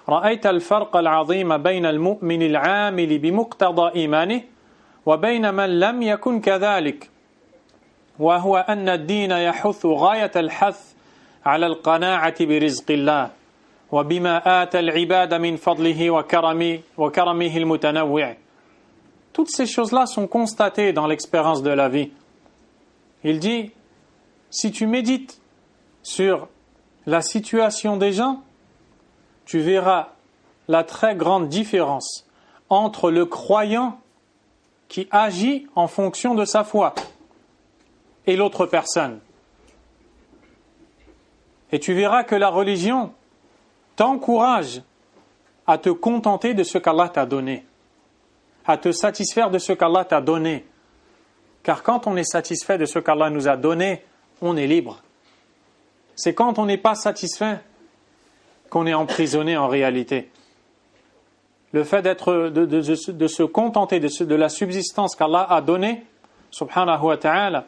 S1: رأيت الفرق العظيم بين المؤمن العامل بمقتضى إيمانه وبين من لم يكن كذلك وهو أن الدين يحث غاية الحث على القناعة برزق الله وبما آتى العباد من فضله وكرمه المتنوع. Toutes ces choses-là sont constatées dans l'expérience de la vie. Il dit, si tu médites sur la situation des gens, tu verras la très grande différence entre le croyant qui agit en fonction de sa foi et l'autre personne. Et tu verras que la religion t'encourage à te contenter de ce qu'Allah t'a donné, à te satisfaire de ce qu'Allah t'a donné. Car quand on est satisfait de ce qu'Allah nous a donné, on est libre. C'est quand on n'est pas satisfait qu'on est emprisonné en réalité. Le fait de se contenter de la subsistance qu'Allah a donnée, subhanahu wa ta'ala,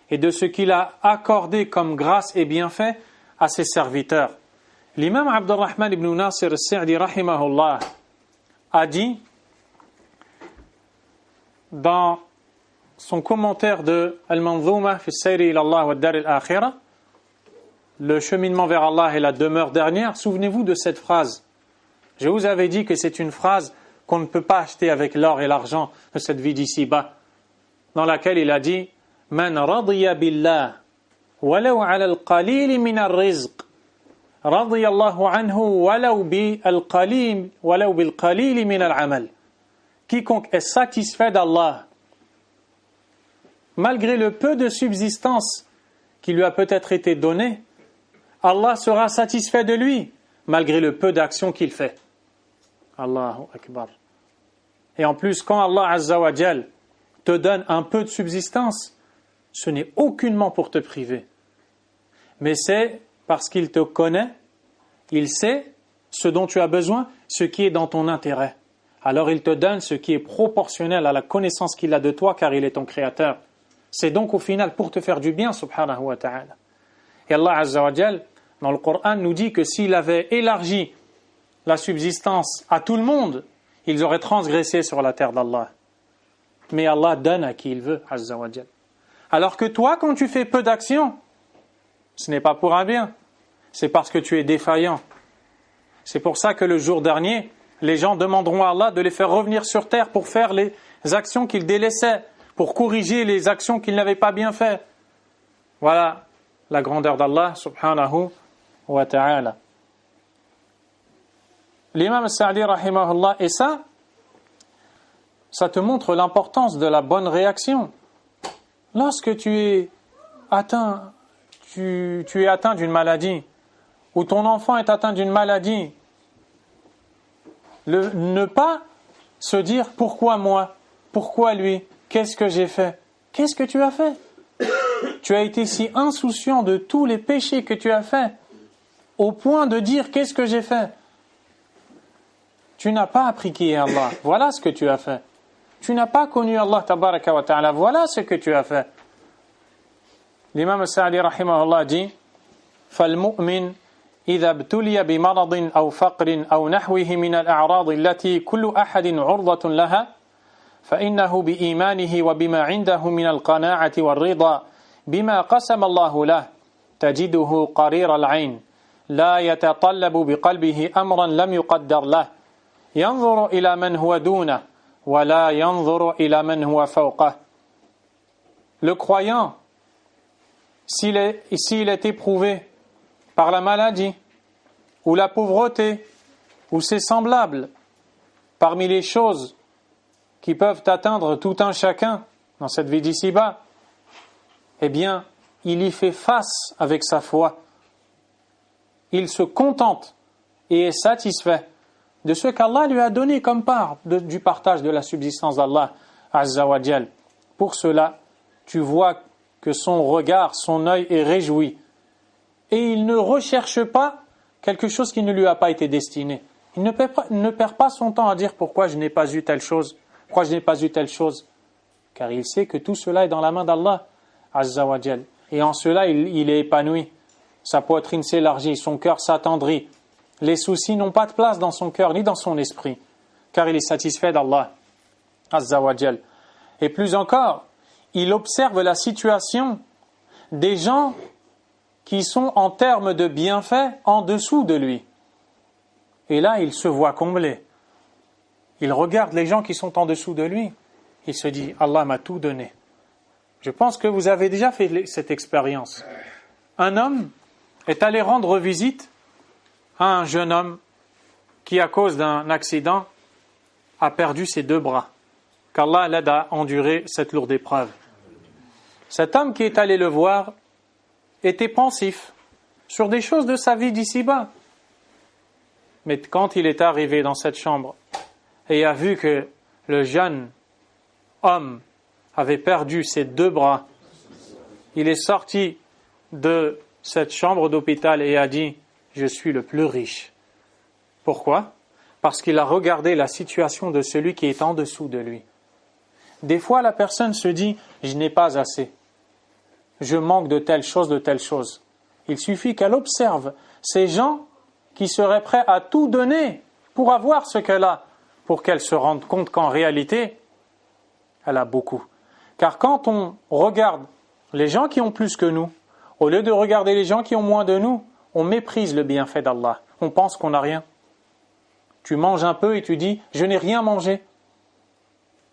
S1: et de ce qu'il a accordé comme grâce et bienfait à ses serviteurs. L'imam Abdurrahman ibn Nasir al-Sa'di rahimahullah a dit dans son commentaire de Al-Manzouma fi Sayri ila Allah wa Dar al-Akhirah, le cheminement vers Allah et la demeure dernière, souvenez-vous de cette phrase. Je vous avais dit que c'est une phrase qu'on ne peut pas acheter avec l'or et l'argent de cette vie d'ici-bas, dans laquelle il a dit « Man radiya billah, walau ala al-qalil min al-rizq, radiyallahu anhu walau bil-qalil min al-amal. » Quiconque est satisfait d'Allah, malgré le peu de subsistance qui lui a peut-être été donné, Allah sera satisfait de lui, malgré le peu d'actions qu'il fait. Allahu Akbar. Et en plus, quand Allah Azza wa Jal te donne un peu de subsistance, ce n'est aucunement pour te priver. Mais c'est parce qu'il te connaît, il sait ce dont tu as besoin, ce qui est dans ton intérêt. Alors il te donne ce qui est proportionnel à la connaissance qu'il a de toi, car il est ton créateur. C'est donc au final pour te faire du bien, subhanahu wa ta'ala. Et Allah Azza wa Jal dans le Coran nous dit que s'il avait élargi la subsistance à tout le monde, ils auraient transgressé sur la terre d'Allah. Mais Allah donne à qui il veut, Azza wa Jal. Alors que toi, quand tu fais peu d'actions, ce n'est pas pour un bien, c'est parce que tu es défaillant. C'est pour ça que le jour dernier, les gens demanderont à Allah de les faire revenir sur terre pour faire les actions qu'ils délaissaient, pour corriger les actions qu'ils n'avaient pas bien faites. Voilà la grandeur d'Allah subhanahu wa ta'ala. L'imam Sa'di rahimahullah, et ça te montre l'importance de la bonne réaction. Lorsque tu es atteint d'une maladie, ou ton enfant est atteint d'une maladie, ne pas se dire pourquoi moi, pourquoi lui, qu'est-ce que j'ai fait, qu'est-ce que tu as fait? Tu as été si insouciant de tous les péchés que tu as faits, au point de dire qu'est-ce que j'ai fait? Tu n'as pas appris qui est Allah, voilà ce que tu as fait. Tu n'as pas connu Allah tabaraka wa ta'ala, voilà ce que tu as fait. L'imam Sa'di rahimahullah dit فالمؤمن إذا ابتلي بمرض أو فقر أو نحوه من الأعراض التي كل أحد عرضة لها فإنه بإيمانه وبما عنده من القناعة والرضا بما قسم الله له تجده قرير العين لا يتطلب بقلبه أمرا لم يقدر له ينظر إلى من هو دونه ولا ينظر إلى من هو فوقه. Le croyant, s'il est éprouvé par la maladie ou la pauvreté ou ses semblables parmi les choses qui peuvent atteindre tout un chacun dans cette vie d'ici-bas, eh bien, il y fait face avec sa foi. Il se contente et est satisfait de ce qu'Allah lui a donné comme part du partage de la subsistance d'Allah Azza wa Jal. Pour cela, tu vois que son regard, son œil est réjoui. Et il ne recherche pas quelque chose qui ne lui a pas été destiné. Il ne perd pas son temps à dire pourquoi je n'ai pas eu telle chose, pourquoi je n'ai pas eu telle chose. Car il sait que tout cela est dans la main d'Allah Azza wa Jal. Et en cela, il est épanoui. Sa poitrine s'élargit, son cœur s'attendrit. Les soucis n'ont pas de place dans son cœur ni dans son esprit, car il est satisfait d'Allah Azza wa Jal. Et plus encore, il observe la situation des gens qui sont en termes de bienfaits en dessous de lui. Et là, il se voit comblé. Il regarde les gens qui sont en dessous de lui. Il se dit, Allah m'a tout donné. Je pense que vous avez déjà fait cette expérience. Un homme est allé rendre visite à un jeune homme qui, à cause d'un accident, a perdu ses 2 bras. Qu'Allah l'aide à endurer cette lourde épreuve. Cet homme qui est allé le voir était pensif sur des choses de sa vie d'ici-bas. Mais quand il est arrivé dans cette chambre et a vu que le jeune homme avait perdu ses 2 bras, il est sorti de cette chambre d'hôpital et a dit « Je suis le plus riche ». Pourquoi ? Parce qu'il a regardé la situation de celui qui est en dessous de lui. Des fois, la personne se dit « Je n'ai pas assez. Je manque de telle chose, de telle chose. » Il suffit qu'elle observe ces gens qui seraient prêts à tout donner pour avoir ce qu'elle a, pour qu'elle se rende compte qu'en réalité, elle a beaucoup. Car quand on regarde les gens qui ont plus que nous, au lieu de regarder les gens qui ont moins de nous, on méprise le bienfait d'Allah. On pense qu'on n'a rien. Tu manges un peu et tu dis « Je n'ai rien mangé ».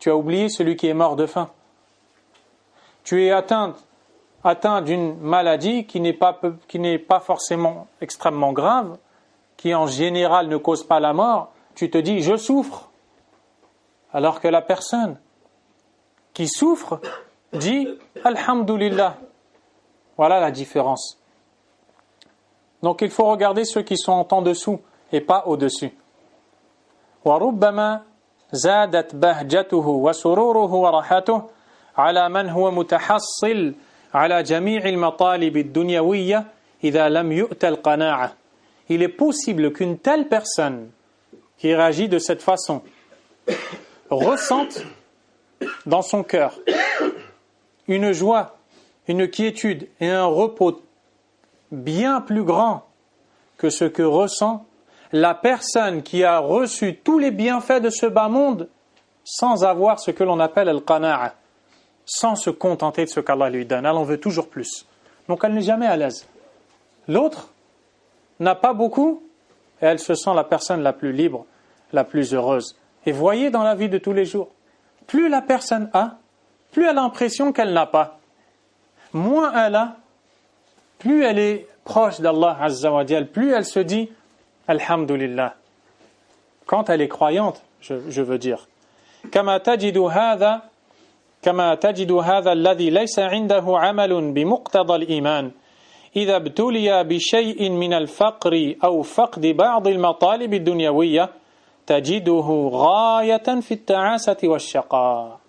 S1: Tu as oublié celui qui est mort de faim. Tu es atteint d'une maladie qui n'est pas forcément extrêmement grave, qui en général ne cause pas la mort. Tu te dis « Je souffre ». Alors que la personne qui souffre dit « Alhamdulillah ». Voilà la différence. Donc il faut regarder ceux qui sont en dessous et pas au-dessus. وَرُبَّمَا زَادَتْ بَهْجَتُهُ وَسُرُورُهُ وَرَحَتُهُ عَلَى مَنْ هُوَ مُتَحَصِّلٌ عَلَى جَمِيعِ الْمَطَالِبِ الدُّنْيَوِيَّةِ إِذَا لَمْ يُؤْتَ الْقَنَاعَةِ. Il est possible qu'une telle personne qui réagit de cette façon ressente dans son cœur une joie, une quiétude et un repos bien plus grand que ce que ressent la personne qui a reçu tous les bienfaits de ce bas monde sans avoir ce que l'on appelle al-qana'a, sans se contenter de ce qu'Allah lui donne. Elle en veut toujours plus. Donc elle n'est jamais à l'aise. L'autre n'a pas beaucoup et elle se sent la personne la plus libre, la plus heureuse. Et voyez dans la vie de tous les jours, plus la personne a, plus elle a l'impression qu'elle n'a pas. Moins elle a, plus elle est proche d'Allah Azza wa Jal, plus elle se dit Alhamdulillah. Quand elle est croyante, je veux dire. كما تجد هذا الذي ليس عنده عمل بمقتضى الإيمان إذا ابتلي بشيء من الفقر أو فقد بعض المطالب الدنيوية تجده غاية في التعاسة والشقاء.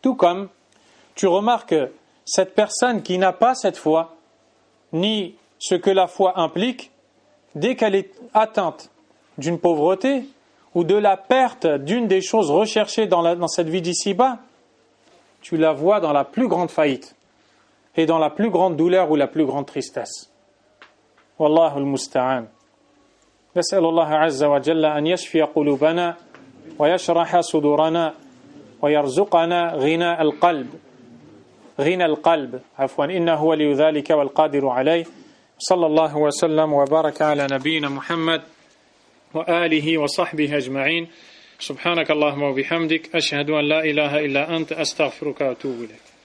S1: Tout comme tu remarques cette personne qui n'a pas cette foi, ni ce que la foi implique, dès qu'elle est atteinte d'une pauvreté ou de la perte d'une des choses recherchées dans cette vie d'ici-bas, tu la vois dans la plus grande faillite et dans la plus grande douleur ou la plus grande tristesse. Wallahu al-musta'an. نسأل الله عز وجل أن يشفي قلوبنا ويشرح صدورنا ويرزقنا غنى القلب عفوا إنه ولي ذلك والقادر عليه صلى الله وسلم وبارك على نبينا محمد وآله وصحبه أجمعين سبحانك اللهم وبحمدك أشهد أن لا إله إلا أنت أستغفرك وأتوب إليك